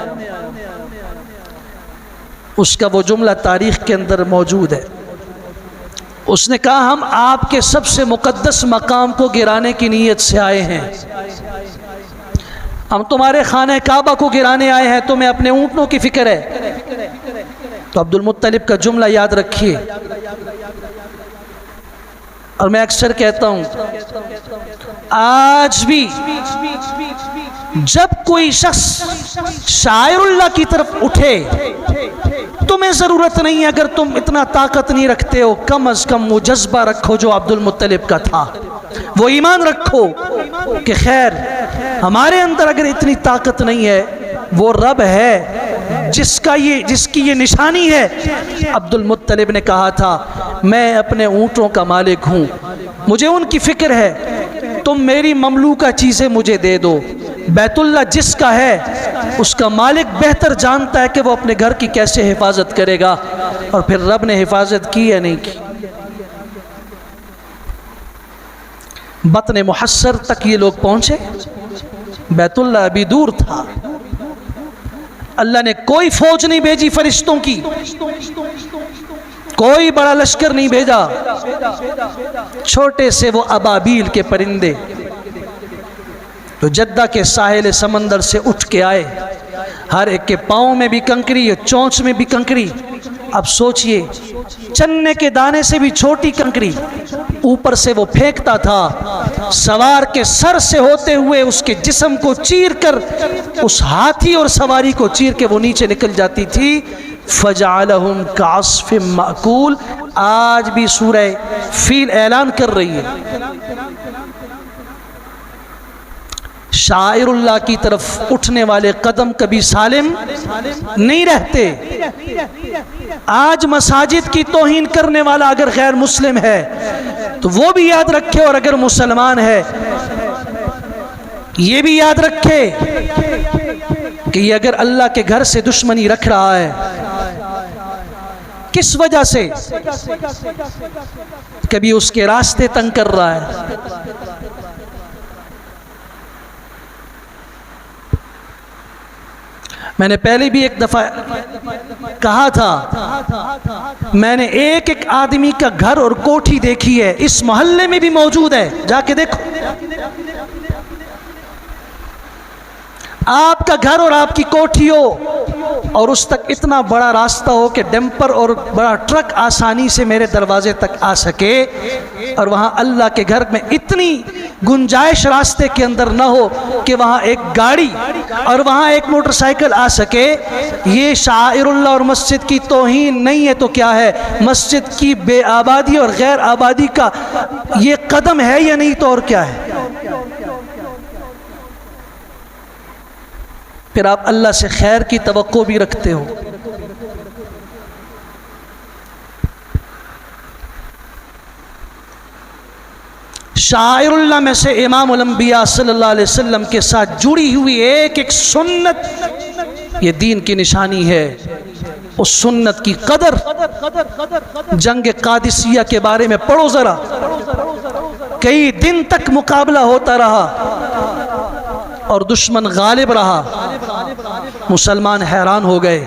A: اس کا وہ جملہ تاریخ کے اندر موجود ہے۔ اس نے کہا ہم آپ کے سب سے مقدس مقام کو گرانے کی نیت سے آئے ہیں، ہم تمہارے خانہ کعبہ کو گرانے آئے ہیں، تمہیں اپنے اونٹوں کی فکر ہے۔ تو عبد المطلب کا جملہ یاد رکھیے، اور میں اکثر کہتا ہوں آج بھی جب کوئی شخص شاعر اللہ کی طرف اٹھے، تمہیں ضرورت نہیں ہے، اگر تم اتنا طاقت نہیں رکھتے ہو، کم از کم وہ جذبہ رکھو جو عبد المطلب کا تھا، وہ ایمان رکھو کہ خیر ہمارے اندر اگر اتنی طاقت نہیں ہے، وہ رب ہے جس کی یہ نشانی ہے۔ عبد المطلب نے کہا تھا میں اپنے اونٹوں کا مالک ہوں، مجھے ان کی فکر ہے، تم میری مملوکہ چیزیں مجھے دے دو۔ بیت اللہ جس کا ہے اس کا مالک بہتر جانتا ہے کہ وہ اپنے گھر کی کیسے حفاظت کرے گا، اور پھر رب نے حفاظت کی یا نہیں کی۔ بطن محصر تک یہ لوگ پہنچے، بیت اللہ ابھی دور تھا۔ اللہ نے کوئی فوج نہیں بھیجی فرشتوں کی، کوئی بڑا لشکر نہیں بھیجا، چھوٹے سے وہ ابابیل کے پرندے تو جدہ کے ساحل سمندر سے اٹھ کے آئے، ہر ایک کے پاؤں میں بھی کنکری، چونچ میں بھی کنکری۔ اب سوچئے چنے کے دانے سے بھی چھوٹی کنکری، اوپر سے وہ پھینکتا تھا، سوار کے سر سے ہوتے ہوئے اس کے جسم کو چیر کر اس ہاتھی اور سواری کو چیر کے وہ نیچے نکل جاتی تھی۔ فَجَعَلَهُمْ كَعَصْفٍ مَأْكُولٍ آج بھی سورہ فیل اعلان کر رہی ہے، شاعر اللہ کی طرف اٹھنے والے قدم کبھی سالم نہیں رہتے۔ آج مساجد کی توہین کرنے والا اگر غیر مسلم ہے تو وہ بھی یاد رکھے، اور اگر مسلمان ہے یہ بھی یاد رکھے کہ یہ اگر اللہ کے گھر سے دشمنی رکھ رہا ہے کس وجہ سے؟ کبھی اس کے راستے تنگ کر رہا ہے، میں نے پہلے بھی ایک دفعہ کہا تھا، میں نے ایک ایک آدمی کا گھر اور کوٹھی دیکھی ہے، اس محلے میں بھی موجود ہے، جا کے دیکھو۔ آپ کا گھر اور آپ کی کوٹھی ہو اور اس تک اتنا بڑا راستہ ہو کہ ڈمپر اور بڑا ٹرک آسانی سے میرے دروازے تک آ سکے، اور وہاں اللہ کے گھر میں اتنی گنجائش راستے کے اندر نہ ہو کہ وہاں ایک گاڑی اور وہاں ایک موٹر سائیکل آ سکے، یہ شعائر اللہ اور مسجد کی توہین نہیں ہے تو کیا ہے؟ مسجد کی بے آبادی اور غیر آبادی کا یہ قدم ہے یا نہیں تو اور کیا ہے؟ پھر آپ اللہ سے خیر کی توقع بھی رکھتے ہو۔ شاعر اللہ میں سے امام الانبیاء صلی اللہ علیہ وسلم کے ساتھ جڑی ہوئی ایک ایک سنت یہ دین کی نشانی ہے۔ اس سنت کی قدر جنگ قادسیہ کے بارے میں پڑھو ذرا، کئی دن تک مقابلہ ہوتا رہا اور دشمن غالب رہا، مسلمان حیران ہو گئے،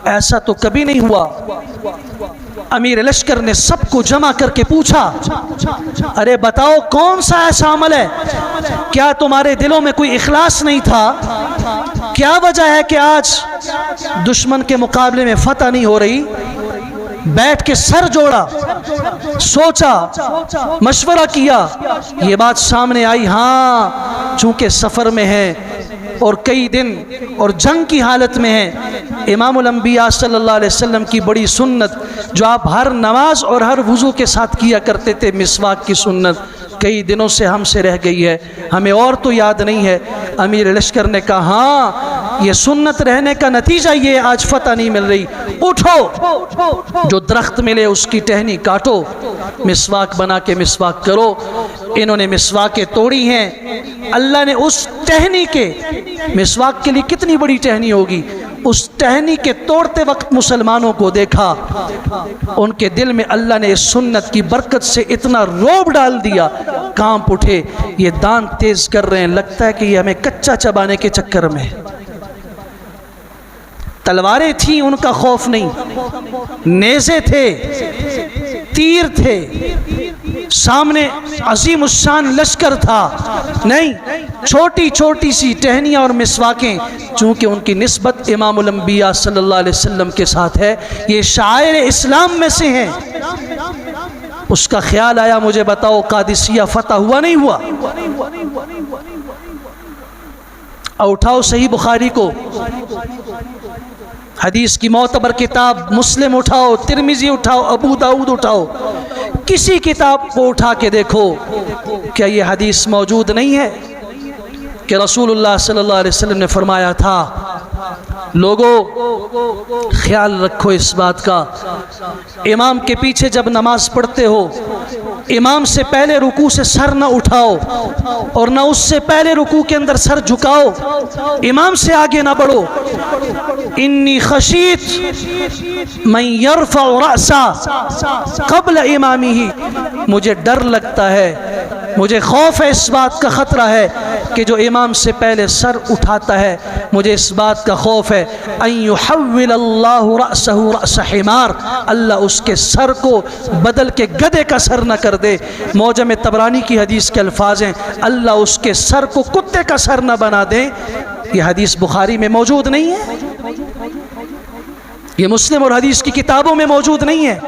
A: ایسا تو کبھی نہیں ہوا۔ امیر لشکر نے سب کو جمع کر کے پوچھا، ارے بتاؤ کون سا ایسا عمل ہے؟ کیا تمہارے دلوں میں کوئی اخلاص نہیں تھا؟ کیا وجہ ہے کہ آج دشمن کے مقابلے میں فتح نہیں ہو رہی؟ بیٹھ کے سر جوڑا، سوچا، مشورہ کیا، یہ بات سامنے آئی، ہاں چونکہ سفر میں ہے اور کئی دن اور جنگ کی حالت میں ہے۔ امام الانبیاء صلی اللہ علیہ وسلم کی بڑی سنت جو آپ ہر نماز اور ہر وضو کے ساتھ کیا کرتے تھے، مسواک کی سنت، کئی دنوں سے ہم سے رہ گئی ہے، ہمیں اور تو یاد نہیں ہے۔ امیر لشکر نے کہا ہاں یہ سنت رہنے کا نتیجہ یہ آج فتح نہیں مل رہی، اٹھو جو درخت ملے اس کی ٹہنی کاٹو، مسواک بنا کے مسواک کرو۔ انہوں نے مسواکیں توڑی ہیں، اللہ نے اس ٹہنی کے، مسواک کے لیے کتنی بڑی ٹہنی ہوگی، اس ٹہنی کے توڑتے وقت مسلمانوں کو دیکھا، ان کے دل میں اللہ نے اس سنت کی برکت سے اتنا روب ڈال دیا، کانپ اٹھے، یہ دانت تیز کر رہے ہیں، لگتا ہے کہ یہ ہمیں کچا چبانے کے چکر میں۔ تلواریں تھیں، ان کا خوف نہیں، نیزے تھے، تیر تھے، سامنے عظیم الشان لشکر تھا، نہیں، چھوٹی چھوٹی سی ٹہنیاں اور مسواکیں، چونکہ ان کی نسبت امام الانبیاء صلی اللہ علیہ وسلم کے ساتھ ہے، یہ شاعر اسلام میں سے ہیں۔ اس کا خیال آیا، مجھے بتاؤ قادسیہ فتح ہوا نہیں ہوا؟ اٹھاؤ صحیح بخاری کو، حدیث کی معتبر کتاب، مسلم اٹھاؤ، ترمذی اٹھاؤ، ابو داؤد اٹھاؤ، کسی کتاب کو اٹھا کے دیکھو، کیا یہ حدیث موجود نہیں ہے کہ رسول اللہ صلی اللہ علیہ وسلم نے فرمایا تھا، لوگوں خیال رکھو اس بات کا، امام کے پیچھے جب نماز پڑھتے ہو، امام سے پہلے رکوع سے سر نہ اٹھاؤ اور نہ اس سے پہلے رکوع کے اندر سر جھکاؤ، امام سے آگے نہ بڑھو۔ انی خشیت من یرفع رأسا قبل امامہ، مجھے ڈر لگتا ہے، مجھے خوف ہے، اس بات کا خطرہ ہے کہ جو امام سے پہلے سر اٹھاتا ہے، مجھے اس بات کا خوف ہے ان یحول اللہ رأسہ رأس حمار، اللہ اس کے سر کو بدل کے گدھے کا سر نہ کر دے۔ معجم طبرانی کی حدیث کے الفاظ ہیں، اللہ اس کے سر کو کتے کا سر نہ بنا دے۔ یہ حدیث بخاری میں موجود نہیں ہے، یہ مسلم اور حدیث کی کتابوں میں موجود نہیں ہے۔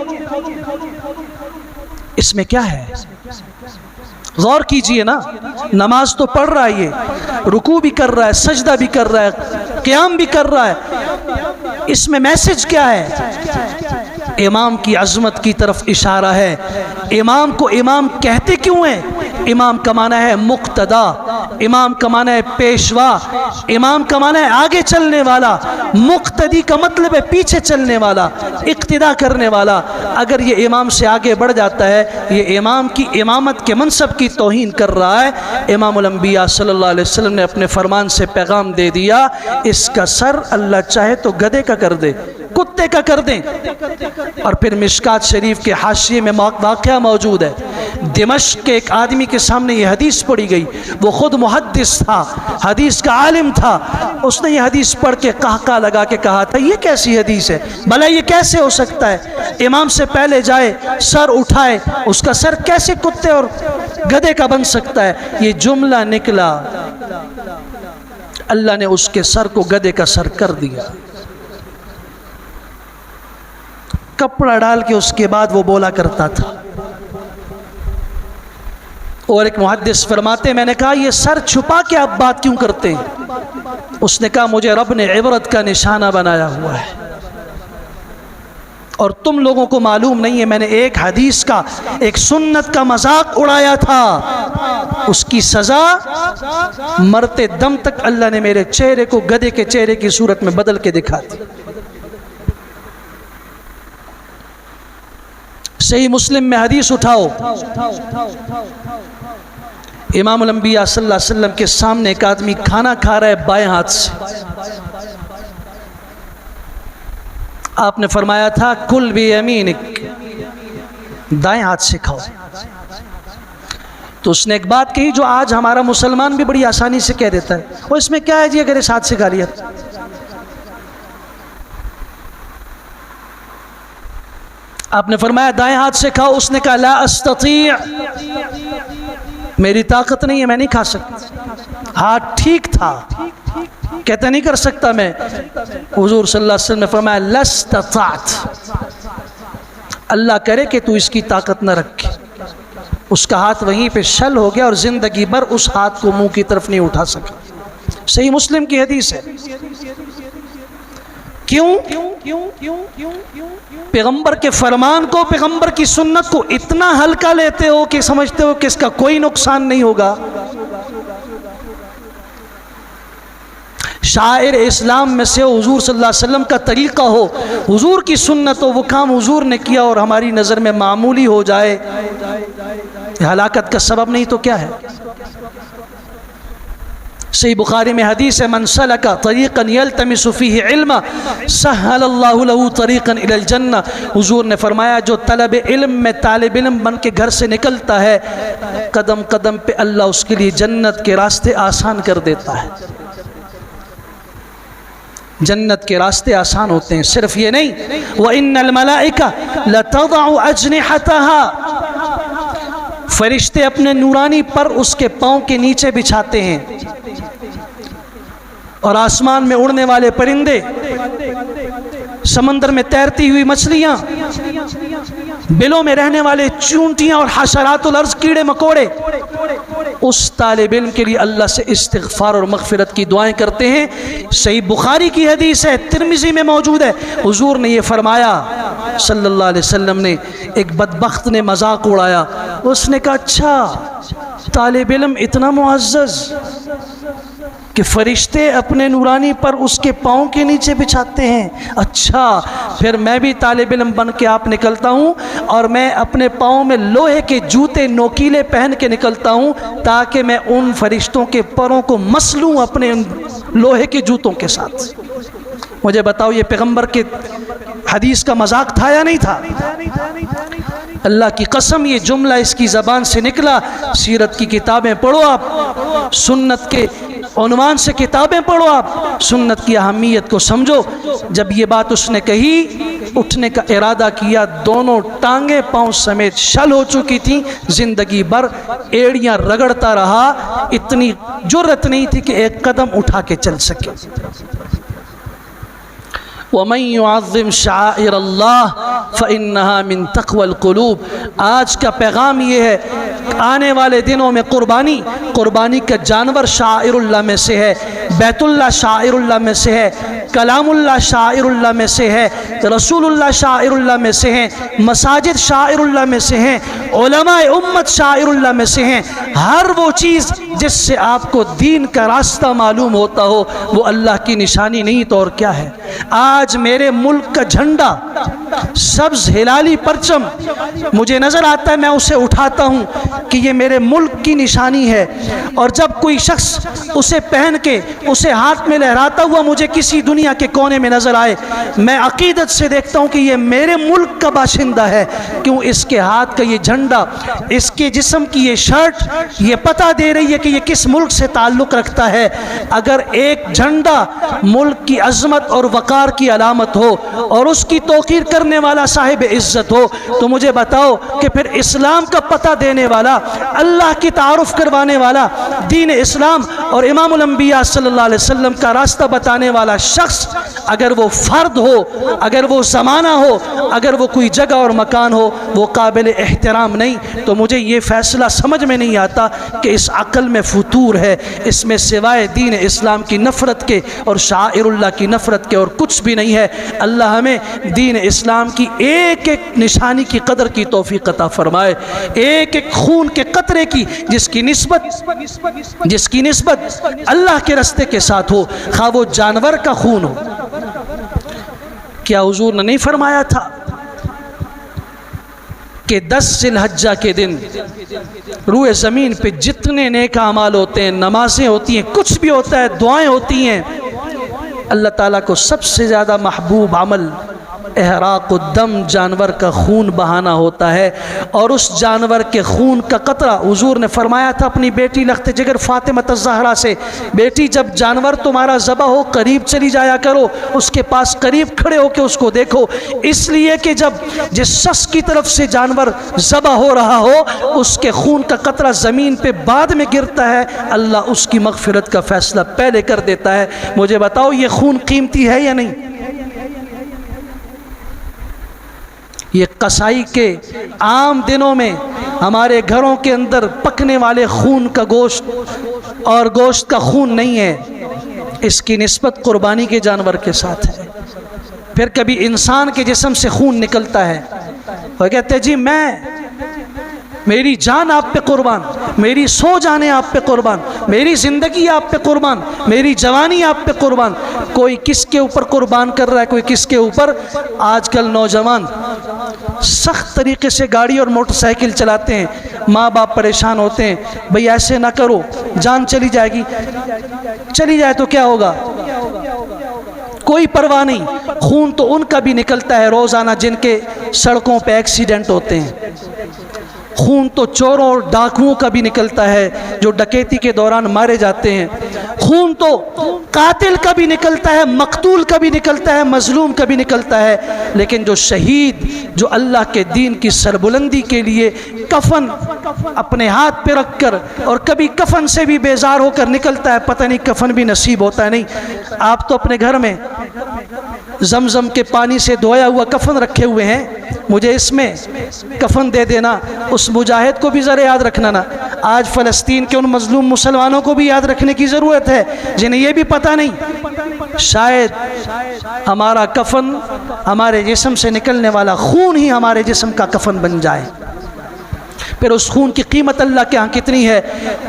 A: اس میں کیا ہے؟ غور کیجئے نا، نماز تو پڑھ رہا ہے، یہ رکوع بھی کر رہا ہے، سجدہ بھی کر رہا ہے، قیام بھی کر رہا ہے، اس میں میسج کیا ہے؟ امام کی عظمت کی طرف اشارہ ہے۔ امام کو امام کہتے کیوں ہیں؟ امام کا معنی ہے مقتدا، امام کا معنی ہے پیشوا، امام کا معنی ہے آگے چلنے والا، مقتدی کا مطلب ہے پیچھے چلنے والا، اقتدا کرنے والا۔ اگر یہ امام سے آگے بڑھ جاتا ہے، یہ امام کی امامت کے منصب کی توہین کر رہا ہے۔ امام الانبیاء صلی اللہ علیہ وسلم نے اپنے فرمان سے پیغام دے دیا، اس کا سر اللہ چاہے تو گدھے کا کر دے، کتے کا کر دیں۔ اور پھر مشکات شریف کے حاشیے میں واقعہ موجود ہے، دمشق کے ایک آدمی کے سامنے یہ حدیث پڑھی گئی، وہ خود محدث تھا، حدیث کا عالم تھا، اس نے یہ حدیث پڑھ کے قہقہ لگا کے کہا تھا یہ کیسی حدیث ہے، بھلا یہ کیسے ہو سکتا ہے، امام سے پہلے جائے سر اٹھائے، اس کا سر کیسے کتے اور گدھے کا بن سکتا ہے؟ یہ جملہ نکلا، اللہ نے اس کے سر کو گدھے کا سر کر دیا، کپڑا ڈال کے اس کے بعد وہ بولا کرتا تھا۔ اور ایک محدث فرماتے میں نے کہا یہ سر چھپا کے آپ بات کیوں کرتے ہیں؟ اس نے کہا مجھے رب نے عبرت کا نشانہ بنایا ہوا ہے، اور تم لوگوں کو معلوم نہیں ہے میں نے ایک حدیث کا، ایک سنت کا مذاق اڑایا تھا، اس کی سزا مرتے دم تک اللہ نے میرے چہرے کو گدھے کے چہرے کی صورت میں بدل کے دکھا دی۔ صحیح مسلم میں حدیث اٹھاؤ، امام الانبیاء صلی اللہ علیہ وسلم کے سامنے ایک آدمی کھانا کھا رہا ہے بائیں ہاتھ سے، آپ نے فرمایا تھا کل بیمینک، دائیں ہاتھ سے کھاؤ۔ تو اس نے ایک بات کہی جو آج ہمارا مسلمان بھی بڑی آسانی سے کہہ دیتا ہے، وہ اس میں کیا ہے جی اگر اس ہاتھ سے کھا لیا؟ آپ نے فرمایا دائیں ہاتھ سے کھاؤ، اس نے کہا لا استطیع، میری طاقت نہیں ہے، میں نہیں کھا سکتا، ہاتھ ٹھیک تھا، کہتا نہیں کر سکتا میں۔ حضور صلی اللہ علیہ وسلم نے فرمایا لاستطعت، اللہ کرے کہ تو اس کی طاقت نہ رکھے۔ اس کا ہاتھ وہیں پہ شل ہو گیا اور زندگی بھر اس ہاتھ کو منہ کی طرف نہیں اٹھا سکا۔ صحیح مسلم کی حدیث ہے۔ کیوں؟ پیغمبر کے فرمان کو، پیغمبر کی سنت کو اتنا ہلکا لیتے ہو کہ سمجھتے ہو کہ اس کا کوئی نقصان نہیں ہوگا۔ شاعر اسلام میں سے حضور صلی اللہ علیہ وسلم کا طریقہ ہو، حضور کی سنت ہو، وہ کام حضور نے کیا اور ہماری نظر میں معمولی ہو جائے، ہلاکت کا سبب نہیں تو کیا ہے؟ صحیح بخاری میں حدیث ہے من سلک طریقا یلتمس فیہ علما سہل اللہ لہ طریقا الی الجنہ، حضور نے فرمایا جو طلب علم میں طالب علم بن کے گھر سے نکلتا ہے، قدم قدم پہ اللہ اس کے لیے جنت کے راستے آسان کر دیتا ہے۔ جنت کے راستے آسان ہوتے ہیں، صرف یہ نہیں وَإِنَّ الْمَلَائِكَ لَتَضَعُ أَجْنِحَتَهَا، فرشتے اپنے نورانی پر اس کے پاؤں کے نیچے بچھاتے ہیں، اور آسمان میں اڑنے والے پرندے، سمندر میں تیرتی ہوئی مچھلیاں، بلوں میں رہنے والے چونٹیاں اور حشرات الارض کیڑے مکوڑے اس طالب علم کے لیے اللہ سے استغفار اور مغفرت کی دعائیں کرتے ہیں۔ صحیح بخاری کی حدیث ہے، ترمذی میں موجود ہے، حضور نے یہ فرمایا صلی اللہ علیہ وسلم نے، ایک بدبخت نے مذاق اڑایا، اس نے کہا اچھا طالب علم اتنا معزز کہ فرشتے اپنے نورانی پر اس کے پاؤں کے نیچے بچھاتے ہیں، اچھا پھر میں بھی طالب علم بن کے آپ نکلتا ہوں اور میں اپنے پاؤں میں لوہے کے جوتے نوکیلے پہن کے نکلتا ہوں تاکہ میں ان فرشتوں کے پروں کو مس لوں اپنے لوہے کے جوتوں کے ساتھ۔ مجھے بتاؤ یہ پیغمبر کے حدیث کا مذاق تھا یا نہیں تھا؟ اللہ کی قسم یہ جملہ اس کی زبان سے نکلا، سیرت کی کتابیں پڑھو آپ، سنت کے عنوان سے کتابیں پڑھو آپ، سنت کی اہمیت کو سمجھو۔ جب یہ بات اس نے کہی، اٹھنے کا ارادہ کیا، دونوں ٹانگیں پاؤں سمیت شل ہو چکی تھیں، زندگی بھر ایڑیاں رگڑتا رہا، اتنی جرأت نہیں تھی کہ ایک قدم اٹھا کے چل سکے۔ وَمَن يُعَظِّمْ شَعَائِرَ اللَّهِ فَإِنَّهَا مِن تَقْوَى الْقُلُوبِ۔ آج کا پیغام یہ ہے، آنے والے دنوں میں قربانی کا جانور شاعر اللہ میں سے ہے، بیت اللہ شاعر اللہ میں سے ہے، کلام اللہ شاعر اللہ میں سے ہے، رسول اللہ شاعر اللہ میں سے ہیں، مساجد شاعر اللہ میں سے ہیں، علماء امت شاعر اللہ میں سے ہیں۔ ہر وہ چیز جس سے آپ کو دین کا راستہ معلوم ہوتا ہو وہ اللہ کی نشانی نہیں تو اور کیا ہے؟ آج میرے ملک کا جھنڈا سبز ہلالی پرچم مجھے نظر آتا ہے، میں اسے اٹھاتا ہوں کہ یہ میرے ملک کی نشانی ہے، اور جب کوئی شخص اسے پہن کے اسے ہاتھ میں لہراتا ہوا مجھے کسی دنیا کے کونے میں نظر آئے، میں عقیدت سے دیکھتا ہوں کہ یہ میرے ملک کا باشندہ ہے، کیوں اس کے ہاتھ کا یہ جھنڈا، اس کے جسم کی یہ شرٹ یہ پتہ دے رہی ہے کہ یہ کس ملک سے تعلق رکھتا ہے۔ اگر ایک جھنڈا ملک کی عظمت اور وقار کی علامت ہو اور اس کی توقیر کرنے والا صاحب عزت ہو، تو مجھے بتاؤ کہ پھر اسلام کا پتہ دینے والا، اللہ کی تعارف کروانے والا، دین اسلام اور امام الانبیاء صلی اللہ علیہ وسلم کا راستہ بتانے والا شخص، اگر وہ فرد ہو، اگر وہ زمانہ ہو، اگر وہ کوئی جگہ اور مکان ہو، وہ قابل احترام نہیں، تو مجھے یہ فیصلہ سمجھ میں نہیں آتا کہ اس عقل میں فتور ہے، اس میں سوائے دین اسلام کی نفرت کے اور شعائر اللہ کی نفرت کے اور کچھ بھی نہیں ہے۔ اللہ ہمیں دین اسلام کی ایک ایک نشانی کی قدر کی توفیق عطا فرمائے، ایک ایک خون کے قطرے کی جس کی نسبت اللہ کے راستے کے ساتھ ہو، خواہ وہ جانور کا خون ہو۔ کیا حضور نے نہیں فرمایا تھا کہ 10 ذی الحجہ کے دن روئے زمین پہ جتنے نیک اعمال ہوتے ہیں، نمازیں ہوتی ہیں، کچھ بھی ہوتا ہے، دعائیں ہوتی ہیں، اللہ تعالیٰ کو سب سے زیادہ محبوب عمل احراق الدم، جانور کا خون بہانا ہوتا ہے، اور اس جانور کے خون کا قطرہ حضور نے فرمایا تھا اپنی بیٹی لخت جگر فاطمہ الزہرا سے، بیٹی جب جانور تمہارا ذبح ہو قریب چلی جایا کرو، اس کے پاس قریب کھڑے ہو کے اس کو دیکھو، اس لیے کہ جب جس شخص کی طرف سے جانور ذبح ہو رہا ہو اس کے خون کا قطرہ زمین پہ بعد میں گرتا ہے، اللہ اس کی مغفرت کا فیصلہ پہلے کر دیتا ہے۔ مجھے بتاؤ یہ خون قیمتی ہے یا نہیں؟ یہ قصائی کے عام دنوں میں ہمارے گھروں کے اندر پکنے والے خون کا گوشت اور گوشت کا خون نہیں ہے، اس کی نسبت قربانی کے جانور کے ساتھ ہے۔ پھر کبھی انسان کے جسم سے خون نکلتا ہے، وہ کہتے ہیں جی میری جان آپ پہ قربان، میری سو جانیں آپ پہ قربان، میری زندگی آپ پہ قربان، میری جوانی آپ پہ قربان۔ کوئی کس کے اوپر قربان کر رہا ہے، کوئی کس کے اوپر؟ آج کل نوجوان سخت طریقے سے گاڑی اور موٹر سائیکل چلاتے ہیں، ماں باپ پریشان ہوتے ہیں، بھئی ایسے نہ کرو جان چلی جائے گی، چلی جائے تو کیا ہوگا؟ کوئی پرواہ نہیں۔ خون تو ان کا بھی نکلتا ہے روزانہ جن کے سڑکوں پہ ایکسیڈنٹ ہوتے ہیں، خون تو چوروں اور ڈاکوؤں کا بھی نکلتا ہے جو ڈکیتی کے دوران مارے جاتے ہیں، خون تو قاتل کا بھی نکلتا ہے، مقتول کا بھی نکلتا ہے، مظلوم کا بھی نکلتا ہے، لیکن جو شہید، جو اللہ کے دین کی سربلندی کے لیے کفن اپنے ہاتھ پہ رکھ کر اور کبھی کفن سے بھی بیزار ہو کر نکلتا ہے، پتہ نہیں کفن بھی نصیب ہوتا ہے نہیں۔ آپ تو اپنے گھر میں زمزم کے پانی سے دھویا ہوا کفن رکھے ہوئے ہیں، مجھے اس میں کفن دے دینا، اس مجاہد کو بھی ذرا یاد رکھنا نا۔ آج فلسطین کے ان مظلوم مسلمانوں کو بھی یاد رکھنے کی ضرورت ہے جنہیں یہ بھی پتہ نہیں، شاید ہمارا کفن، ہمارے جسم سے نکلنے والا خون ہی ہمارے جسم کا کفن بن جائے، پھر اس خون کی قیمت اللہ کے ہاں کتنی ہے۔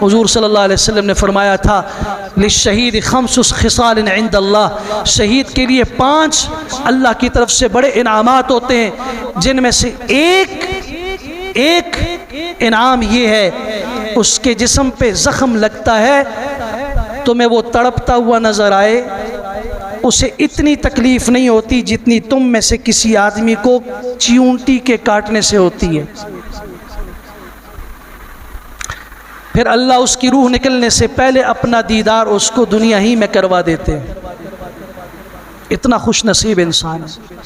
A: حضور صلی اللہ علیہ وسلم نے فرمایا تھا للشہید 5 خصال عند اللہ، شہید کے لیے 5 اللہ کی طرف سے بڑے انعامات ہوتے ہیں، جن میں سے ایک انعام یہ ہے اس کے جسم پہ زخم لگتا ہے تمہیں وہ تڑپتا ہوا نظر آئے، اسے اتنی تکلیف نہیں ہوتی جتنی تم میں سے کسی آدمی کو چیونٹی کے کاٹنے سے ہوتی ہے، پھر اللہ اس کی روح نکلنے سے پہلے اپنا دیدار اس کو دنیا ہی میں کروا دیتے ہیں، اتنا خوش نصیب انسان ہے۔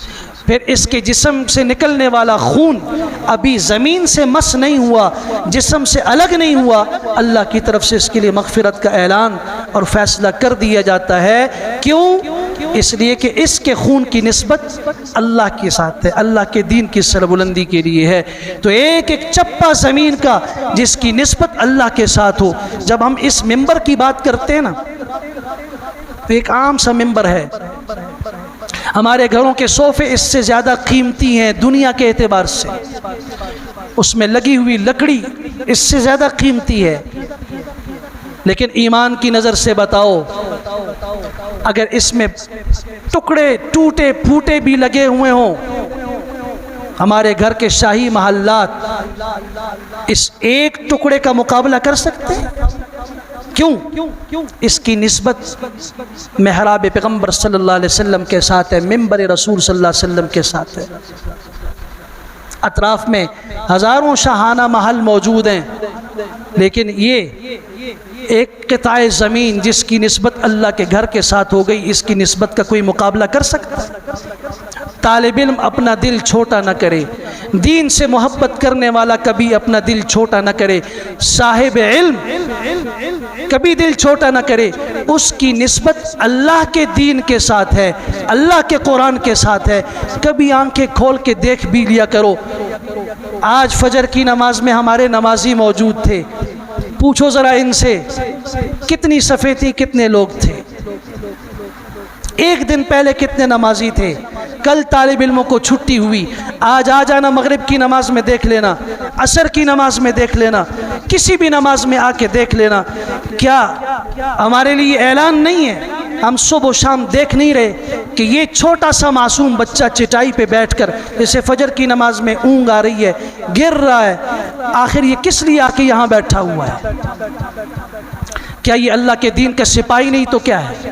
A: پھر اس کے جسم سے نکلنے والا خون ابھی زمین سے مس نہیں ہوا، جسم سے الگ نہیں ہوا، اللہ کی طرف سے اس کے لیے مغفرت کا اعلان اور فیصلہ کر دیا جاتا ہے۔ کیوں؟ اس لیے کہ اس کے خون کی نسبت اللہ کے ساتھ ہے، اللہ کے دین کی سربلندی کے لیے ہے۔ تو ایک ایک چپا زمین کا جس کی نسبت اللہ کے ساتھ ہو۔ جب ہم اس ممبر کی بات کرتے ہیں نا تو ایک عام سا ممبر ہے، ہمارے گھروں کے صوفے اس سے زیادہ قیمتی ہیں دنیا کے اعتبار سے، اس میں لگی ہوئی لکڑی اس سے زیادہ قیمتی ہے، لیکن ایمان کی نظر سے بتاؤ اگر اس میں ٹکڑے ٹوٹے پھوٹے بھی لگے ہوئے ہوں ہمارے گھر کے شاہی محلات اس ایک ٹکڑے کا مقابلہ کر سکتے ہیں؟ کیوں؟ اس کی نسبت محراب پیغمبر صلی اللہ علیہ وسلم کے ساتھ ہے، منبر رسول صلی اللہ علیہ وسلم کے ساتھ ہے۔ اطراف میں ہزاروں شاہانہ محل موجود ہیں، لیکن یہ ایک قطع زمین جس کی نسبت اللہ کے گھر کے ساتھ ہو گئی، اس کی نسبت کا کوئی مقابلہ کر سکتا ہے؟ طالب علم اپنا دل چھوٹا نہ کرے، دین سے محبت کرنے والا کبھی اپنا دل چھوٹا نہ کرے، صاحب علم کبھی دل چھوٹا نہ کرے، اس کی نسبت اللہ کے دین کے ساتھ ہے، اللہ کے قرآن کے ساتھ ہے۔ کبھی آنکھیں کھول کے دیکھ بھی لیا کرو۔ آج فجر کی نماز میں ہمارے نمازی موجود تھے، پوچھو ذرا ان سے کتنی صفیں تھی، کتنے لوگ تھے؟ ایک دن پہلے کتنے نمازی تھے؟ کل طالب علموں کو چھٹی ہوئی، آج آ جانا، مغرب کی نماز میں دیکھ لینا، عصر کی نماز میں دیکھ لینا، کسی بھی نماز میں آ کے دیکھ لینا۔ کیا ہمارے لیے اعلان نہیں ہے؟ ہم صبح و شام دیکھ نہیں رہے کہ یہ چھوٹا سا معصوم بچہ چٹائی پہ بیٹھ کر جیسے فجر کی نماز میں اونگ آ رہی ہے، گر رہا ہے، آخر یہ کس لیے آ کے یہاں بیٹھا ہوا ہے؟ کیا یہ اللہ کے دین کا سپاہی نہیں تو کیا ہے؟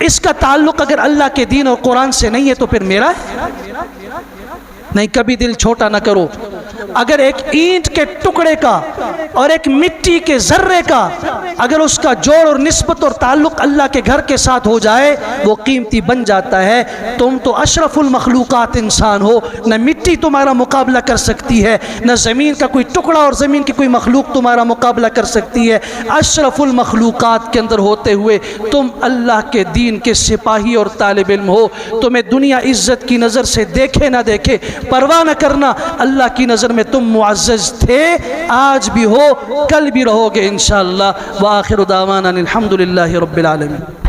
A: اس کا تعلق اگر اللہ کے دین اور قرآن سے نہیں ہے تو پھر میرا ہے؟ نہیں، کبھی دل چھوٹا نہ کرو۔ اگر ایک اینٹ کے ٹکڑے کا اور ایک مٹی کے ذرے کا اگر اس کا جوڑ اور نسبت اور تعلق اللہ کے گھر کے ساتھ ہو جائے وہ قیمتی بن جاتا ہے۔ تم تو اشرف المخلوقات انسان ہو، نہ مٹی تمہارا مقابلہ کر سکتی ہے، نہ زمین کا کوئی ٹکڑا اور زمین کی کوئی مخلوق تمہارا مقابلہ کر سکتی ہے۔ اشرف المخلوقات کے اندر ہوتے ہوئے تم اللہ کے دین کے سپاہی اور طالب علم ہو۔ تمہیں دنیا عزت کی نظر سے دیکھے نہ دیکھے پرواہ نہ کرنا، اللہ کی نظر میں تم معزز تھے، آج بھی ہو، کل بھی رہو گے انشاءاللہ۔ وآخر دعوانا الحمدللہ رب العالمین۔